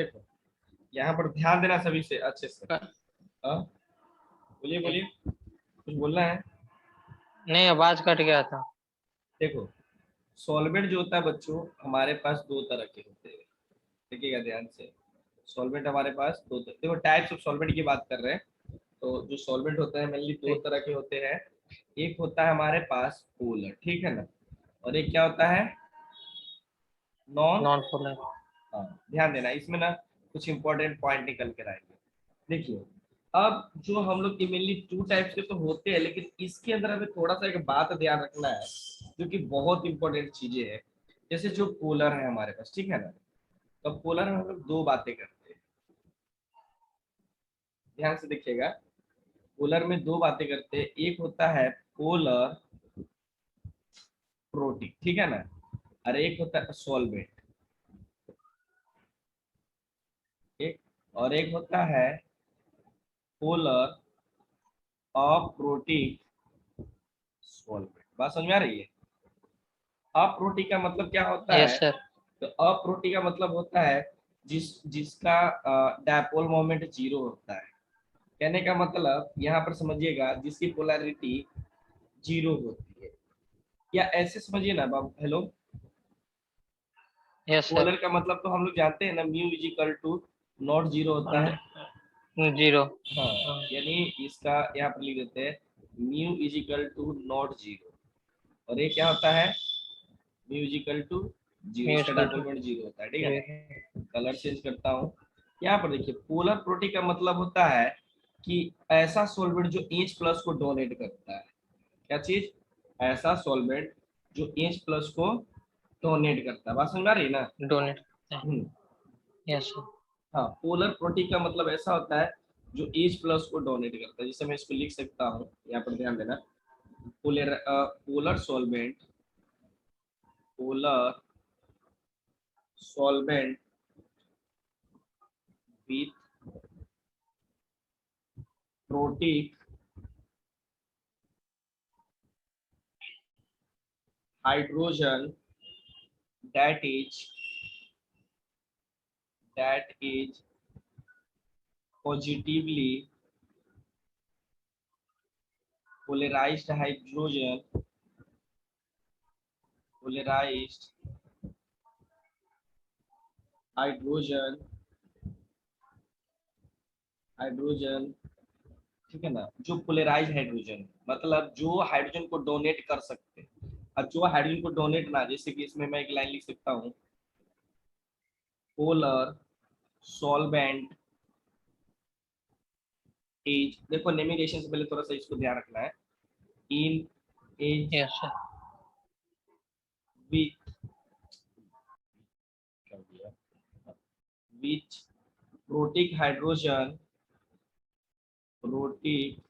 देखो यहाँ पर ध्यान देना सभी से अच्छे से। हाँ, बोलिए बोलिए, कुछ बोलना है? नहीं, आवाज कट गया था। देखो, सॉल्वेंट जो होता है बच्चों, हमारे पास दो तरह के होते हैं। देखिएगा ध्यान से, सॉल्वेंट हमारे पास देखो टाइप्स ऑफ सॉल्वेंट की बात कर रहे हैं। तो जो सॉल्वेंट होते हैं मेनली दो ठीक। तरह के होते हैं। एक होता है हमारे पास पोलर, ठीक है ना, और एक क्या होता है, नॉन। Non polar. हाँ, ध्यान देना इसमें ना, कुछ इंपॉर्टेंट पॉइंट निकल कर आएंगे। देखिए, अब जो हम लोग के मेनली टू टाइप्स के तो होते हैं, लेकिन इसके अंदर हमें थोड़ा सा एक बात ध्यान रखना है, जो कि बहुत इंपॉर्टेंट चीजें हैं। जैसे जो पोलर है हमारे पास, ठीक है ना, तो पोलर में हम लोग दो बातें करते हैं। ध्यान से देखिएगा, पोलर में दो बातें करते हैं। एक होता है पोलर प्रोटीन, ठीक है ना, और एक होता है सॉल्वेंट। एक और एक होता है पोलर अप्रोटिक सॉल्वेंट। बात समझ में आ रही है? अप्रोटिक का मतलब क्या होता यस है? सर। तो अप्रोटिक का मतलब होता है जिसका डायपोल मोमेंट जीरो होता है। कहने का मतलब यहाँ पर समझिएगा, जिसकी पोलैरिटी जीरो होती है। या ऐसे समझिए ना बाबू, हेलो, यस सर। पोलर का मतलब तो हम लोग जानते हैं ना, mu is equal to not zero होता है। जीरो। हाँ, यानी इसका यहाँ पर लिख देते हैं, mu is equal to not zero. और ये क्या होता है, mu is equal to zero, इसका musical to. Dipole moment zero होता है, ठीक है ना। कलर चेंज करता हूँ। यहाँ पर देखिए, पोलर प्रोटीन का मतलब होता है कि ऐसा सॉल्वेंट जो एच प्लस को डोनेट करता है। क्या चीज? ऐसा सॉल्वेंट जो एच प्लस को डोनेट करता है। बात समझ आ रही है ना? डोनेट करते हैं। हम्म। Yes sir. हाँ, पोलर प्रोटीन का मतलब ऐसा होता है जो एच प्लस को डोनेट करता है। जिसे मैं इसको लिख सकता हूँ, यहाँ पर ध्यान देना, polar solvent, polar solvent with protein hydrogen that is positively polarized polarized hydrogen hydrogen, ठीक है ना, जो पोलराइज हाइड्रोजन, मतलब जो हाइड्रोजन को डोनेट कर सकते हैं। और जो हाइड्रोजन को डोनेट ना, जैसे कि इसमें मैं एक लाइन लिख सकता हूँ, पोलर सॉल्वेंट इज, देखो नेमिगेशन से पहले थोड़ा सा इसको ध्यान रखना है, in is yes sir. With, which protic hydrogen, protic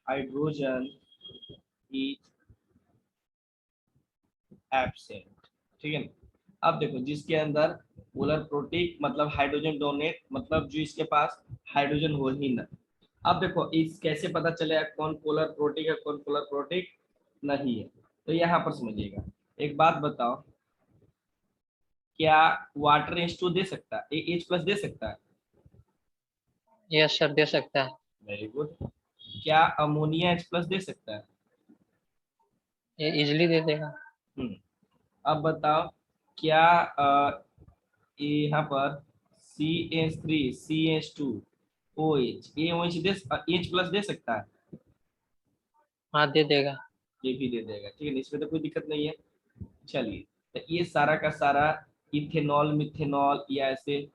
hydrogen is absent, ठीक है ना। अब देखो, जिसके अंदर पोलर प्रोटिक मतलब हाइड्रोजन डोनेट, मतलब जो इसके पास हाइड्रोजन हो ही ना। अब देखो, इस कैसे पता चलेगा कौन पोलर प्रोटिक है कौन पोलर प्रोटिक नहीं है? तो यहाँ पर समझिएगा, एक बात बताओ, क्या वाटर H2 दे सकता है, H प्लस दे सकता है? यस सर, दे सकता है। Very good. क्या अमोनिया H प्लस दे सकता है? ये इजिली दे देगा। हम्म। अब बताओ, क्या यहाँ पर CH3CH2OH, ये OH दे, H प्लस दे सकता है? हाँ, दे देगा। ये भी दे देगा, ठीक है ना, इसमें तो कोई दिक्कत नहीं है। चलिए, तो ये सारा का सारा इथेनॉल मिथेनॉल या ऐसे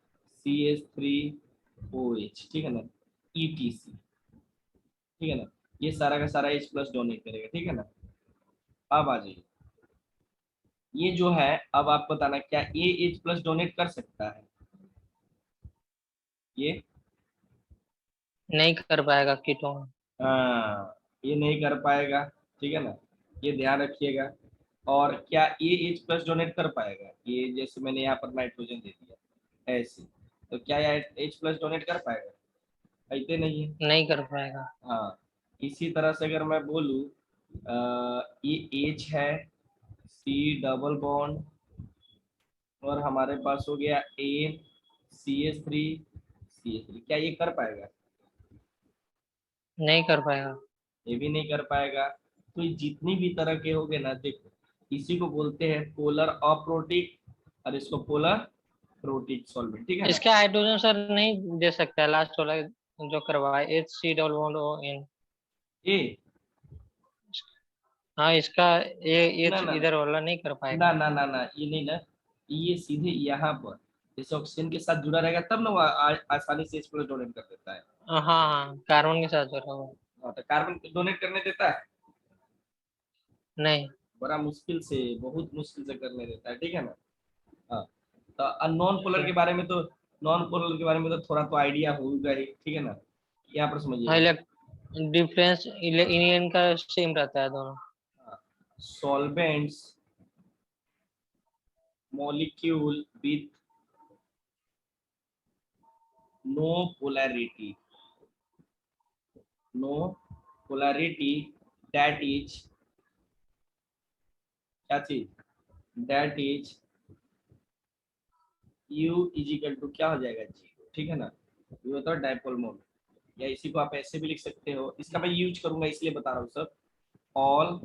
CH3OH, ठीक है ना, ETC, ठीक है ना, ये सारा का सारा H प्लस डोनेट करेगा, ठीक है ना। अब आ जाइए, ये जो है, अब आप बताना, क्या ये H प्लस डोनेट कर सकता है? ये, नहीं कर पाएगा कीटोन। हाँ, ये नहीं कर पाएगा, ठीक है ना, ये ध्यान रखिएगा। और क्या ये एच प्लस डोनेट कर पाएगा? ये जैसे मैंने यहाँ पर नाइट्रोजन दे दिया ऐसे, तो क्या एच प्लस डोनेट कर पाएगा? ऐसे नहीं है। नहीं कर पाएगा। हाँ, इसी तरह से अगर मैं बोलूँ, ये एच है, C डबल बॉन्ड और हमारे पास हो गया CH3 क्या ये कर पाएगा? नहीं कर पाएगा। ये भी नहीं कर पाएगा। तो ये जितनी भी तरह के हो गए ना, देखो इसी को बोलते हैं पोलर अप्रोटिक, और इसको पोलर प्रोटिक सॉल्वेंट, ठीक है ना। इसका हाइड्रोजन सर नहीं दे सकता है, लास्ट वाला जो करवाए HC डबल बॉन्ड ON। ए हाँ इसका ये ना ना इधर वाला नहीं कर ना पाएगा। ना ना ना, ये नहीं ना, ये सीधे यहाँ पर इस ऑक्सीजन के साथ जुड़ा रहेगा तब ना वो आसानी से H+ डोनेट कर देता है। हाँ हाँ, कार्बन के साथ जुड़ा हुआ। हाँ, तो कार्बन डोनेट करने देता है? नहीं। बड़ा मुश्किल से, बहुत मुश्किल से करने देता है, ठीक है ना। हाँ, तो नॉन पोलर के बारे में तो, नॉन पोलर के बारे में तो थोड़ा तो आइडिया होगा ही, ठीक है ना। यहाँ पर हाँ, समझिएगा। डिफरेंस इनका सेम रहता है दोनों। Solvents molecule with no polarity, no polarity, that is क्या चीज, that is U is equal to क्या हो जाएगा, जीरो, ठीक है ना। ये होता है डायपोल मोमेंट, या इसी को आप ऐसे भी लिख सकते हो, इसका मैं यूज करूंगा इसलिए बता रहा हूँ सब। All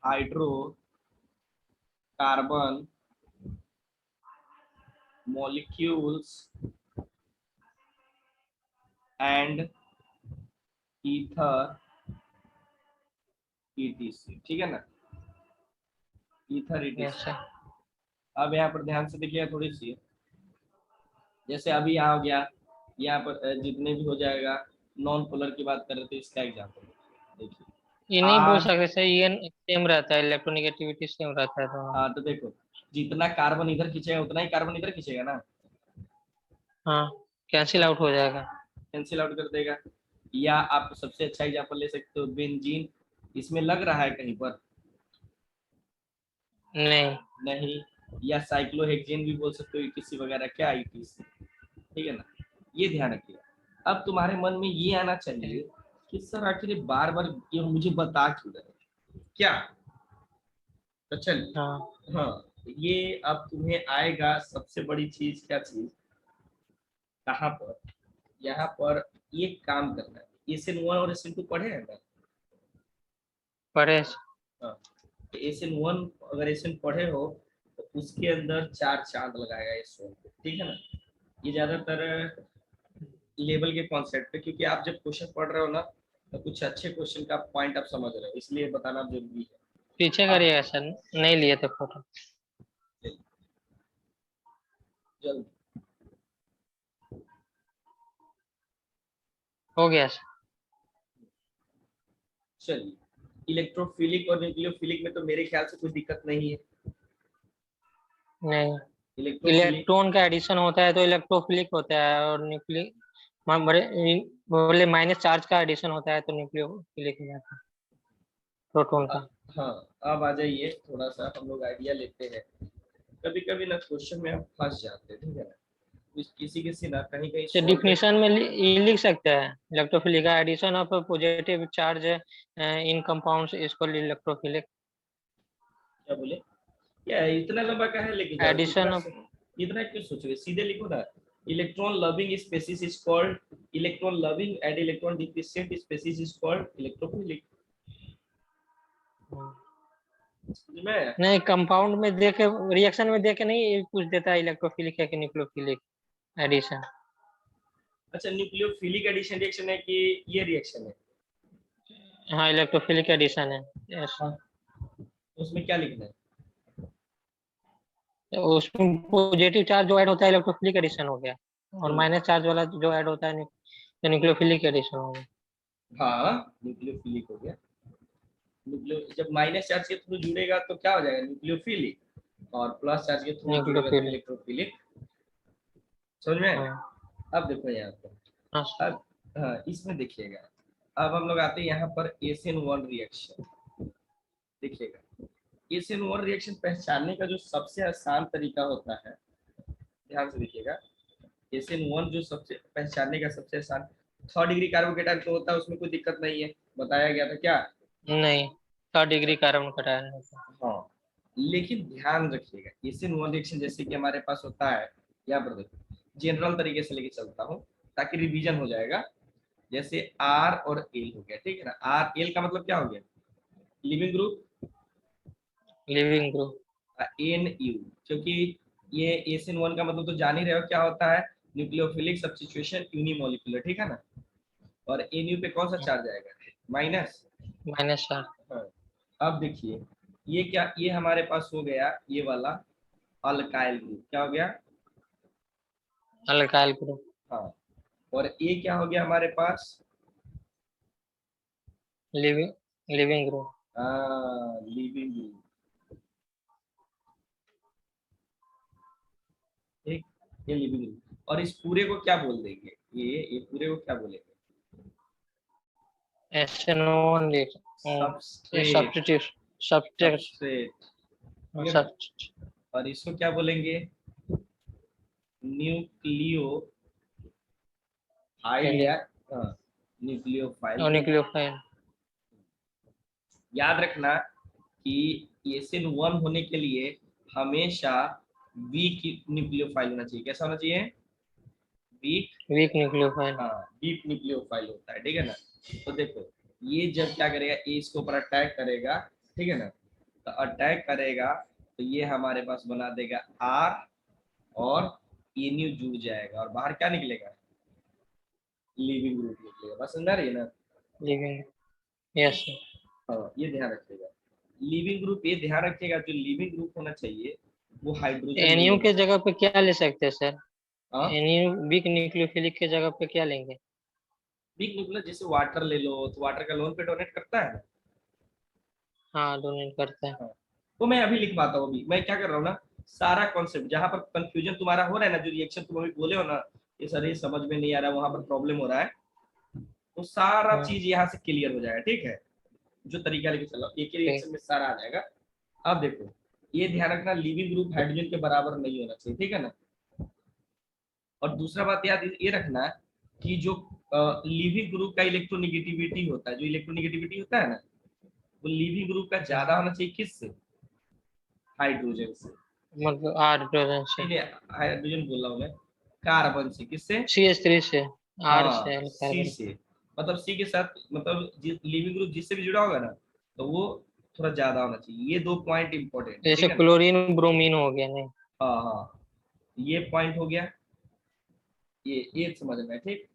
hydro carbon molecules and ether etc, ठीक है ना, ईथर यस etc। सर। अब यहाँ पर ध्यान से देखिएगा थोड़ी सी, जैसे अभी यहाँ हो गया, यहाँ पर जितने भी हो जाएगा, नॉन पोलर की बात कर रहे थे, इसका एग्जाम्पल देखिए। ये नहीं बोल आर, सकते सर, ये सेम रहता है, इलेक्ट्रोनेगेटिविटी सेम रहता है दोनों। हाँ तो देखो, जितना कार्बन इधर खींचेगा उतना ही कार्बन इधर खींचेगा ना, हाँ, कैंसिल आउट हो जाएगा। कैंसिल आउट कर देगा। या आप सबसे अच्छा एग्जाम्पल ले सकते हो बेंजीन, इसमें लग रहा है कहीं पर? नहीं। नहीं। या साइक्लोहेक्सेन भी बोल सकते हो, ईटीसी वगैरह, क्या ईटीसी, ठीक है ना। ये ध्यान रखिएगा। अब तुम्हारे मन में ये आना चाहिए कि सर आखिर बार बार ये मुझे बता क्यों रहे, क्या? तो चलिए, हाँ। हाँ, ये अब तुम्हें आएगा सबसे बड़ी चीज, क्या चीज, कहाँ पर, यहाँ पर ये काम करना है। SN1 और SN2 पढ़े हैं ना? पढ़े। हाँ, तो SN1 अगर SN पढ़े हो तो उसके अंदर 4 चांद लगाएगा SN, ठीक है ना। ये ज्यादातर लेवल के कॉन्सेप्ट पे, क्योंकि आप जब क्वेश्चन पढ़ रहे हो ना, तो कुछ अच्छे क्वेश्चन का पॉइंट आप समझ रहे हो, इसलिए बताना जरूरी है। पीछे आप करिएगा सर, नहीं लिए थे फोटो। जल्द, हो गया सर। चलिए, इलेक्ट्रोफिलिक और न्यूक्लियोफिलिक में तो मेरे ख्याल से कोई दिक्कत नहीं है। नहीं, इलेक्ट्रोफिलिक, इलेक्ट्रॉन का एडिशन होता है तो इलेक्ट्रोफिलिक होता है, और न्यूक्लिक बोले माइनस चार्ज का एडिशन होता है तो न्यूक्लियोफिलिक हो जाता है, प्रोटॉन का। हाँ, अब आ जाइए, थोड़ा सा हम लोग आइडिया लेते हैं। कभी कभी ना क्वेश्चन में हम फंस जाते हैं, ठीक है ना। किसी किसी ना कहीं कहीं तो सॉल्वेंट, डिफिनेशन में ये लिख सकते हैं, इलेक्ट्रोफिलिक का addition of positive charge in compounds is called electrophilic. क्या बोले, क्या इतना लंबा का है लेके जा रहे हो? Addition of. इतना क्यों सोच रहे, सीधे लिखो ना। Electron loving species is called electron loving and electron deficient species is called electrophilic, समझ में आया? नहीं, कंपाउंड में देखे, रिएक्शन में देखे नहीं पूछ देता है इलेक्ट्रोफिलिक है कि न्यूक्लियोफिलिक एडिशन। अच्छा, न्यूक्लियोफिलिक एडिशन रिएक्शन है कि ये रिएक्शन है? हाँ, इलेक्ट्रोफिलिक एडिशन है। यस। हाँ, उसमें क्या लिखना है? उसमें पॉजिटिव चार्ज जो ऐड होता है इलेक्ट्रोफिलिक एडिशन हो गया, और हम्म, माइनस चार्ज वाला जो ऐड होता है न्यूक्लियोफिलिक एडिशन हो गया। हाँ, न्यूक्लियोफिलिक हो गया। न्यूक्लियो जब माइनस चार्ज के थ्रू जुड़ेगा तो क्या हो जाएगा, न्यूक्लियोफिलिक, और प्लस चार्ज के थ्रू जुड़ेगा तो न्यूक्लियोफिलिक। इलेक्ट्रोफिलिक, समझ में आया? हाँ। अब देखो यहाँ पर, हाँ। अब हाँ, इसमें देखिएगा। अब हम लोग आते हैं यहाँ पर SN1 रिएक्शन, देखिएगा। SN1 रिएक्शन पहचानने का जो सबसे आसान तरीका होता है, ध्यान से देखिएगा। SN1 जो सबसे पहचानने का सबसे आसान, 3rd डिग्री कार्बोकेटायन तो होता है, उसमें कोई दिक्कत नहीं है, बताया गया था क्या? नहीं, 3rd डिग्री कार्बन कटायन होता है। हाँ, लेकिन ध्यान रखिएगा SN1 रिएक्शन जैसे कि हमारे पास होता है, यहाँ पर देखो जनरल तरीके से लेके चलता हूँ ताकि रिवीजन हो जाएगा। जैसे R और L हो गया, ठीक है ना। R L का मतलब क्या हो गया, living group, leaving group. NU, क्योंकि ये SN1 का मतलब तो जान ही रहे हो क्या होता है, न्यूक्लियोफिलिक सब्स्टिट्यूशन यूनिमोलिकुलर, ठीक है ना। और NU पे कौन सा चार्ज आएगा, माइनस। -4। हाँ। अब देखिए ये क्या, ये हमारे पास हो गया ये वाला अल्काइल ग्रुप, क्या हो गया, अल्काइल ग्रुप। हाँ। और ये क्या हो गया हमारे पास, leaving leaving group. Leaving group, ठीक। ये लिविंग ग्रुप, और इस पूरे को क्या बोल देंगे, ये पूरे को क्या बोलेंगे, SN1 ये सबस्ट्रेट, सब्स्टिट्यूट सब्सट्रैक्ट सबस्ट्रेट, ठीक है ना। सब्स्ट और इसको क्या बोलेंगे, न्यूक्लियो फाइल या न्यूक्लियोफाइल और बोलते हैं। न्यूक्लियोफाइल। याद रखना कि SN1 होने के लिए हमेशा वीक न्यूक्लियोफाइल होना चाहिए, कैसा होना चाहिए, वीक, वीक न्यूक्लियोफाइल। हाँ वीक न्यूक्लियोफाइल होता है, ठीक है ना। तो देखो ये जब क्या करेगा, ये इसके ऊपर अटैक करेगा, ठीक है ना। तो अटैक करेगा तो ये हमारे पास बना देगा R, और NU जुड़ जाएगा और बाहर क्या निकलेगा, लिविंग ग्रुप निकलेगा। बस समझ आ रही है ना। लिविंग। यस। हाँ ये ध्यान रखिएगा, लिविंग ग्रुप ये ध्यान रखिएगा, जो लिविंग ग्रुप होना चाहिए वो हाइड्रोजन नहीं NU होना के चाहिए। जगह पे क्या ले सकते हैं सर? हाँ NU वीक न्यूक्लियोफिलिक के जगह पे क्या लेंगे? वीक न्यूक्लियर, जैसे वाटर ले लो, तो वाटर का लोन पे डोनेट करता है ना। हाँ, डोनेट करता है। हाँ। वो मैं अभी लिखवाता हूँ, अभी मैं क्या कर रहा हूँ ना, सारा कॉन्सेप्ट जहाँ पर कंफ्यूजन तुम्हारा हो रहा है ना, जो रिएक्शन तुम अभी बोले हो ना, ये सर ये समझ में नहीं आ रहा, वहां पर प्रॉब्लम हो रहा है, तो सारा हाँ, चीज यहाँ से क्लियर हो जाएगा, ठीक है। जो तरीका लेके चलो एक ही ठीक। रिएक्शन में सारा आ जाएगा। अब देखो ये ध्यान रखना, लिविंग ग्रुप हाइड्रोजन के बराबर नहीं होना चाहिए, ठीक है ना। और दूसरा बात याद ये रखना कि जो लिविंग ग्रुप का इलेक्ट्रोनिगेटिविटी होता है, जो इलेक्ट्रोनिगेटिविटी होता है ना, वो लिविंग ग्रुप का ज्यादा होना चाहिए किससे, हाइड्रोजन से। मतलब हाइड्रोजन से। नहीं नहीं, हाइड्रोजन बोल रहा हूँ मैं, कार्बन से, किससे, CH3 से। R हाँ से सी कार्बन। से, मतलब सी के साथ, मतलब लिविंग ग्रुप जिससे भी जुड़ा होगा ना, तो वो थोड़ा ज्यादा होना चाहिए। ये दो पॉइंट इंपॉर्टेंट है, जैसे ठीक है ना। क्लोरीन ब्रोमीन हो गया नहीं? हाँ हाँ, ये पॉइंट हो गया, ये समझ में है, ठीक।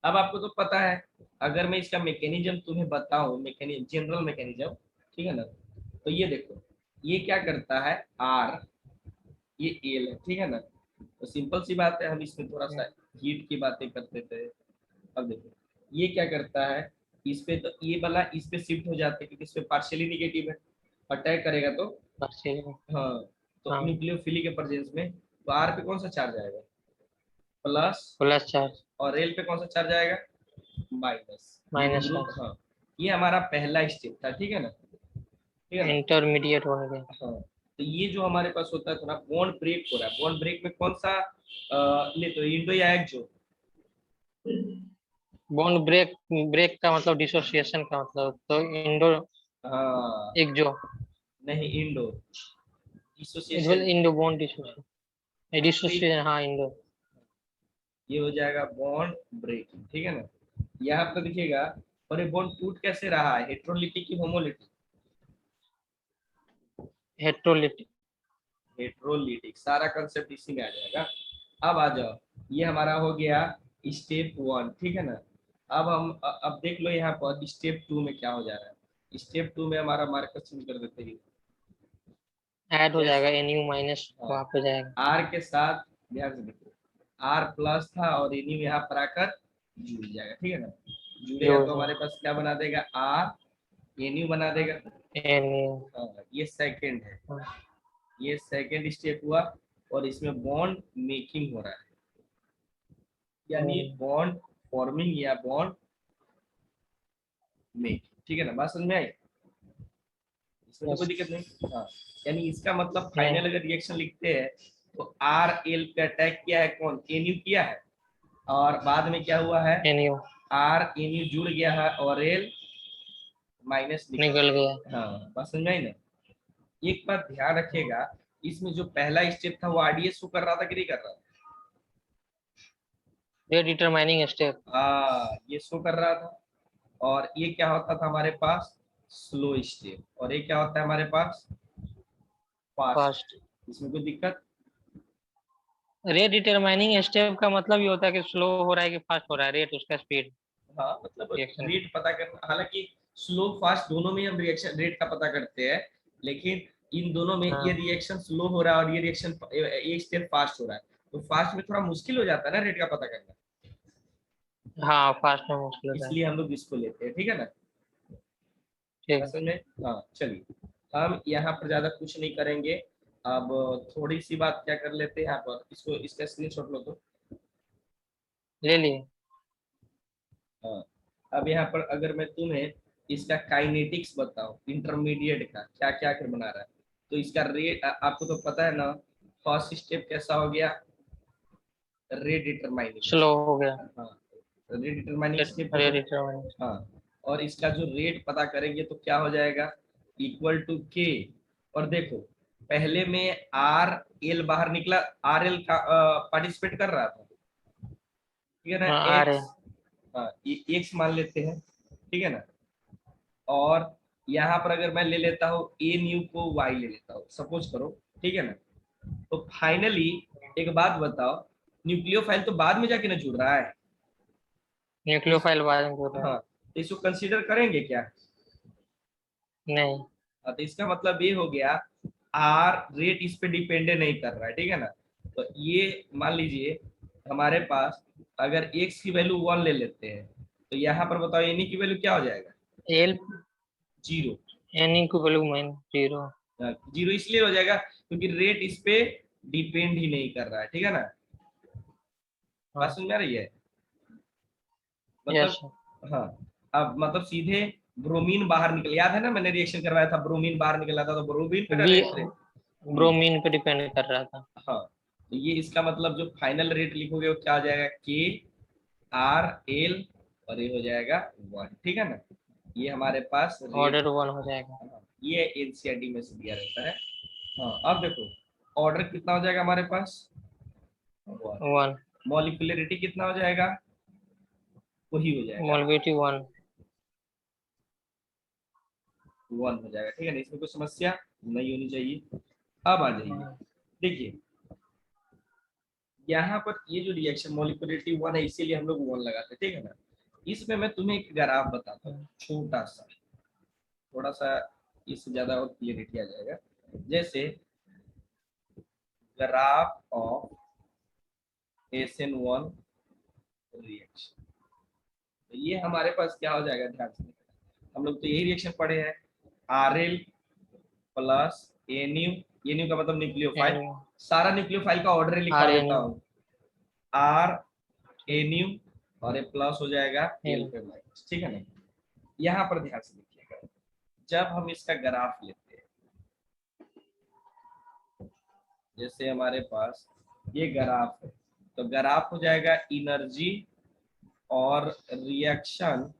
अब आपको तो पता है, अगर मैं इसका मैकेनिज्म तुम्हें बताऊं, मैकेनिज्म जनरल मैकेनिज्म, ठीक है ना। तो ये देखो ये क्या करता है, R, ये एल है, ठीक है ना। तो सिंपल सी बात है, हम इसमें थोड़ा सा हीट की बातें करते थे। अब देखो ये क्या करता है, इस पे तो ये वाला इस पे शिफ्ट हो जाते हैं क्योंकि इस पे पार्शियली निगेटिव है, अटैक करेगा तो, पार्शियल। हाँ, तो हाँ, न्यूक्लियोफिलिक के प्रेजेंस में तो आर पे कौन सा चार्ज आएगा, प्लस, प्लस चार्ज। और एल पे कौन सा चार्ज आएगा, minus. Living minus group, charge. हाँ। ये हमारा पहला स्टेप था, ठीक है ना, ठीक है ना। इंटरमीडिएट हो गया। हाँ, तो ये जो हमारे पास होता है थोड़ा बॉन्ड ब्रेक हो रहा है, बॉन्ड ब्रेक में कौन सा ले, तो इंडो या एक्सो, बॉन्ड ब्रेक। ब्रेक का मतलब डिसोसिएशन का मतलब, तो इंडो। हाँ एक जो नहीं, इंडो इधर डिसोसिएशन, इंडो बॉन्ड हाँ, डिसोसिएशन, तो डिसोसिएशन, हाँ इंडो। ये हो जाएगा बॉन्ड ब्रेकिंग, ठीक है ना। यहाँ पर देखिएगा, और ये बॉन्ड टूट कैसे रहा है, हेट्रोलिटिक की होमोलिटिक, हेट्रोलिटिक। हेट्रोलिटिक, सारा कंसेप्ट इसी में आ जाएगा। अब आ जाओ, ये हमारा हो गया स्टेप 1, ठीक है ना। अब हम अब देख लो यहाँ पर स्टेप 2 में क्या हो जा रहा है। स्टेप 2 में हमारा मार्कर चेंज कर देते हैं, ऐड हो जैसे, जाएगा, NU माइनस हाँ, वहाँ पे जाएगा। आर के साथ, ध्यान से देखो, आर प्लस था और इन्हीं यहाँ पर आकर जुड़ जाएगा, ठीक है ना। जुड़ेगा जो तो हमारे पास क्या बना देगा, आर, NU बना देगा। NU। हाँ, ये सेकंड है, ये सेकंड स्टेप हुआ, और इसमें बॉन्ड मेकिंग हो रहा है, यानी बॉन्ड फॉर्मिंग या बॉन्ड मेकिंग, ठीक है ना। बात समझ में आई, इसमें तो कोई दिक्कत नहीं, हाँ। यानी इसका मतलब नहीं। फाइनल अगर रिएक्शन लिखते हैं तो आर एल पे अटैक किया है कौन, NU किया है, और बाद में क्या हुआ है, NU आर NU जुड़ गया है और एल माइनस निकल निकल गया। गया, हाँ। बात समझ में आई ना। एक बात ध्यान रखिएगा, इसमें जो पहला स्टेप था वो आरडीएस शो कर रहा था कि नहीं कर रहा था? Rate determining step. ये शो कर रहा था। और ये क्या होता था हमारे पास? Slow step. और ये क्या होता है हमारे पास? फास्ट। फास्ट। इसमें कोई दिक्कत? रेट डिटरमाइनिंग स्टेप का मतलब ये होता है कि स्लो हो रहा है कि फास्ट हो रहा है, रेट उसका स्पीड हाँ, मतलब रिएक्शन। रेट पता करना, हालांकि स्लो फास्ट दोनों में हम रिएक्शन रेट का पता करते हैं, लेकिन इन दोनों में ये हाँ रिएक्शन स्लो हो रहा है और ये रिएक्शन ये स्टेप फास्ट हो रहा है, तो फास्ट में थोड़ा मुश्किल हो जाता है ना रेट का पता करना। हाँ, फास्ट में मुश्किल होता है। इसलिए हम लोग इसको लेते हैं, ठीक है ना? ठीक है। असल में हाँ, चलिए हम यहाँ पर ज्यादा कुछ नहीं करेंगे। अब थोड़ी सी बात क्या कर लेते हैं यहाँ पर, इसको इसका स्क्रीनशॉट लो तो। ले लिए। हाँ, अब यहाँ पर अगर मैं तुम्हें इसका काइनेटिक्स बताऊं इंटरमीडिएट का क्या क्या कर बना रहा है, तो इसका रेट आपको तो पता है ना। फर्स्ट स्टेप कैसा हो गया? Rate determining slow step. हो गया। हाँ, रेट डिटरमाइनिंग स्टेप हो रेट गया। डिटरमाइनिंग। हाँ, और इसका जो रेट पता करेंगे तो क्या हो जाएगा? इक्वल टू के। और देखो, पहले में आर एल बाहर निकला, आर एल का पार्टिसिपेट कर रहा था, ठीक है ना? हाँ, आ रहे एक्स, हैं। हाँ ये एक्स मान लेते हैं, ठीक है ना? और यहाँ पर अगर मैं ले लेता हूँ ए न्यू को वाई ले लेता हूँ, सपोज करो, ठीक है ना? तो फाइनली एक बात बताओ, न्यूक्लियोफाइल तो बाद में जाके ना जुड़ रहा है, तो न्यूक्लियोफाइल बाद में बोल रहे हैं। हाँ, तो इसको कंसीडर करेंगे क्या? नहीं। हाँ, तो इसका मतलब ये हो गया, आर रेट इस पे डिपेंड नहीं कर रहा है, ठीक है ना? तो ये मान लीजिए हमारे पास अगर एक्स की वैल्यू 1 ले लेते हैं, तो यहाँ पर बताओ एनी की वैल्यू क्या हो जाएगा? एल 0। एन की वैल्यू माइन 0। 0 इसलिए हो जाएगा क्योंकि रेट इस पे डिपेंड ही नहीं कर रहा है, ठीक है ना? बात हाँ। समझ में आ रही है? यस। मतलब हाँ, अब मतलब सीधे ब्रोमीन बाहर निकल, याद है ना मैंने रिएक्शन करवाया था, ब्रोमीन बाहर निकला था तो ब्रोमीन पे बी डायरेक्ट रेट। ब्रोमीन पे डिपेंड कर रहा था। हाँ, तो ये इसका मतलब जो फाइनल रेट लिखोगे वो क्या हो जाएगा? के आर एल, और ये हो जाएगा 1, ठीक है ना? ये हमारे पास रेट। ऑर्डर 1 हो जाएगा। हाँ, ये एनसीईआरटी में से दिया रहता है। हाँ, अब देखो ऑर्डर कितना हो जाएगा हमारे पास? 1। 1। मॉलिक्यूलरिटी कितना हो जाएगा? वही हो जाएगा, मोलबिलिटी 1। 1 हो जाएगा, ठीक है ना? इसमें कोई समस्या नहीं होनी चाहिए। अब आ जाइए, देखिए यहाँ पर ये जो रिएक्शन मॉलिक्यूलरिटी 1 है, इसीलिए हम लोग 1 लगाते हैं, ठीक है ना? इसमें मैं तुम्हें एक ग्राफ बताता हूँ छोटा सा, थोड़ा सा इससे ज्यादा और क्लियरिटी आ जाएगा। जैसे ग्राफ ऑफ SN1 रिएक्शन, तो ये हमारे पास क्या हो जाएगा, ध्यान से देखना। हम लोग तो यही रिएक्शन पढ़े हैं, RL प्लस एन्यू, एन्यू का मतलब न्यूक्लियोफाइल, एन सारा न्यूक्लियोफाइल का ऑर्डर लिखवा आर एन देता हूँ, आर एन्यू और ये प्लस हो जाएगा एल एन। पे माइनस, ठीक है ना? यहाँ पर ध्यान से देखिएगा, जब हम इसका ग्राफ लेते हैं, जैसे हमारे पास ये ग्राफ है, तो ग्राफ हो जाएगा एनर्जी और रिएक्शन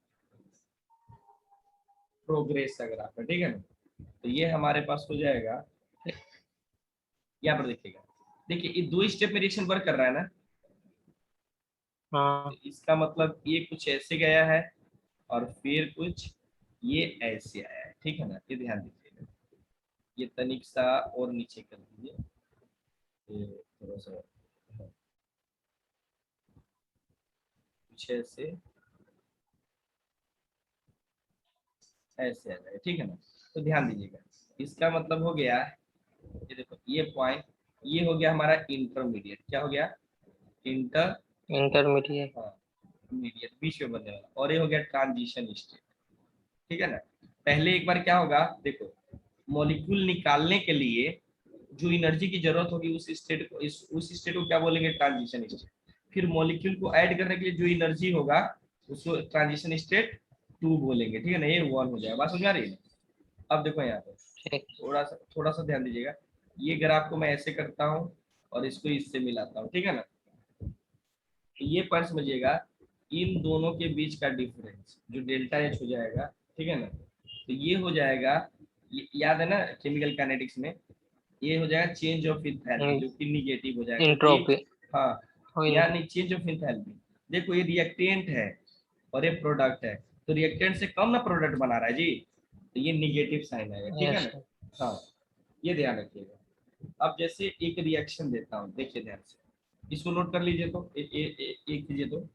प्रोग्रेस का ग्राफ है, ठीक है ना? तो ये हमारे पास हो जाएगा, यहाँ पर देखिएगा, देखिए ये 2 स्टेप में रिएक्शन वर्क कर रहा है ना, तो हाँ। इसका मतलब ये कुछ ऐसे गया है और फिर कुछ ये ऐसे आया है, ठीक है ना? ये ध्यान दीजिएगा, ये तनिक सा और नीचे कर दीजिए, ये थोड़ा सा कुछ ऐसे ऐसे आ जाएगा, ठीक है ना? तो ध्यान दीजिएगा, इसका मतलब हो गया, ये देखो ये पॉइंट, ये हो गया हमारा इंटरमीडिएट, क्या हो गया? Inter, intermediate. हाँ, मीडिएट बीच में बनने वाला, और ये हो गया ट्रांजिशन स्टेट, ठीक है ना? पहले एक बार क्या होगा, देखो मॉलिक्यूल निकालने के लिए जो एनर्जी की जरूरत होगी उस स्टेट को, उस स्टेट को क्या बोलेंगे? Transition state. फिर मॉलिक्यूल को ऐड करने के लिए जो एनर्जी होगा उसको ट्रांजिशन स्टेट 2 बोलेंगे, ठीक है ना? ये 1 हो जाएगा, बात समझ आ रही है? अब देखो यहाँ पे ठीक। थोड़ा सा ध्यान दीजिएगा, ये ग्राफ को मैं ऐसे करता हूँ और इसको इससे मिलाता हूँ, ठीक है ना? तो ये पॉइंट समझिएगा, इन दोनों के बीच का डिफरेंस जो डेल्टा एच हो जाएगा, ठीक है ना? तो ये हो जाएगा याद है ना केमिकल काइनेटिक्स में, ये हो जाएगा चेंज ऑफ इंथैल्पी जो कि निगेटिव हो जाएगा, इंट्रोपी। क्योंकि हाँ यानी चेंज ऑफ इंथैल्पी। देखो ये रिएक्टेंट है और ये प्रोडक्ट है, तो रिएक्टेंट से कम ना प्रोडक्ट बना रहा है जी, तो ये निगेटिव साइन आएगा, ठीक है यस ना। सर। हाँ ये ध्यान रखिएगा। अब जैसे एक रिएक्शन देता हूँ, देखिए ध्यान से, इसको नोट कर लीजिए तो एक कीजिए तो,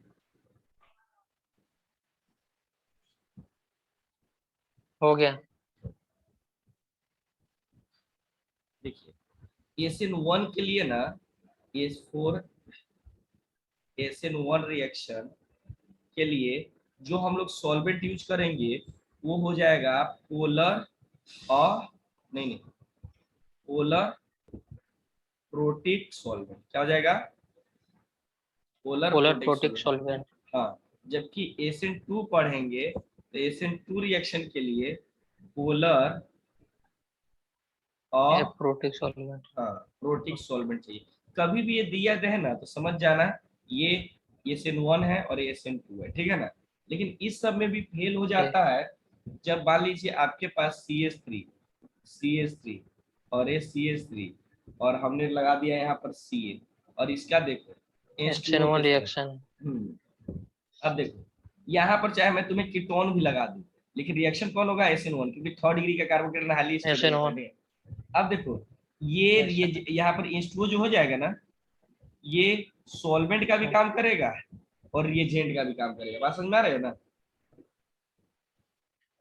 हो गया। देखिए SN1 के लिए ना, S4 SN1 रिएक्शन के लिए जो हम लोग सॉल्वेंट यूज करेंगे वो हो जाएगा पोलर और नहीं पोलर प्रोटिक सॉल्वेंट। क्या हो जाएगा? Polar polar protic protic solvent. Solvent. हाँ, जबकि SN2 पढ़ेंगे तो SN2 रिएक्शन के लिए पोलर और प्रोटिक सॉल्वेंट। हाँ प्रोटिक सॉल्वेंट चाहिए। कभी भी ये दिया रहे ना तो समझ जाना ये SN1 है और ये SN2 है, ठीक है ना। लेकिन इस सब में भी फेल हो जाता है जब मान लीजिए आपके पास CH3 और ये CH3 और हमने लगा दिया यहाँ पर Cl और इसका देखो H2O SN1 के साथ। रिएक्शन। अब देखो यहाँ पर चाहे मैं तुम्हें कीटोन भी लगा दूं, लेकिन रिएक्शन कौन होगा? SN1, क्योंकि थर्ड डिग्री का कार्बोकेटन हाईली स्टेबल होता SN1। है। अब देखो ये यहाँ पर H2O जो हो जाएगा ना, ये सॉल्वेंट का भी काम करेगा और रिएजेंट का भी काम करेगा। बात समझ में आ रहा है ना?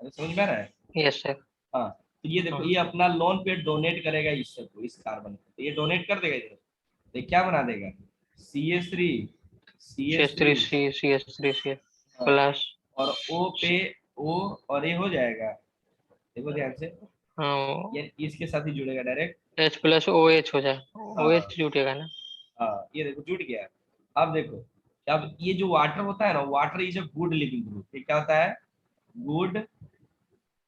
अरे समझ में आ रहा है? Yes sir. हाँ, तो ये देखो ये अपना लोन पे डोनेट करेगा इस सबको, इस कार्बन को, तो ये डोनेट कर देगा इधर, तो ये क्या बना देगा? CH3 CH3 CH3 CH3 C हाँ, प्लस। और O पे O और ये हो जाएगा, देखो ध्यान से, हाँ, ये इसके साथ ही जुड़ेगा डायरेक्ट। H प्लस OH हो जाए। हाँ OH जुटेगा ना। हाँ ये देखो जुट गया। अब देखो, अब ये जो वाटर होता है ना, water is a good leaving group. ये क्या होता है? Good good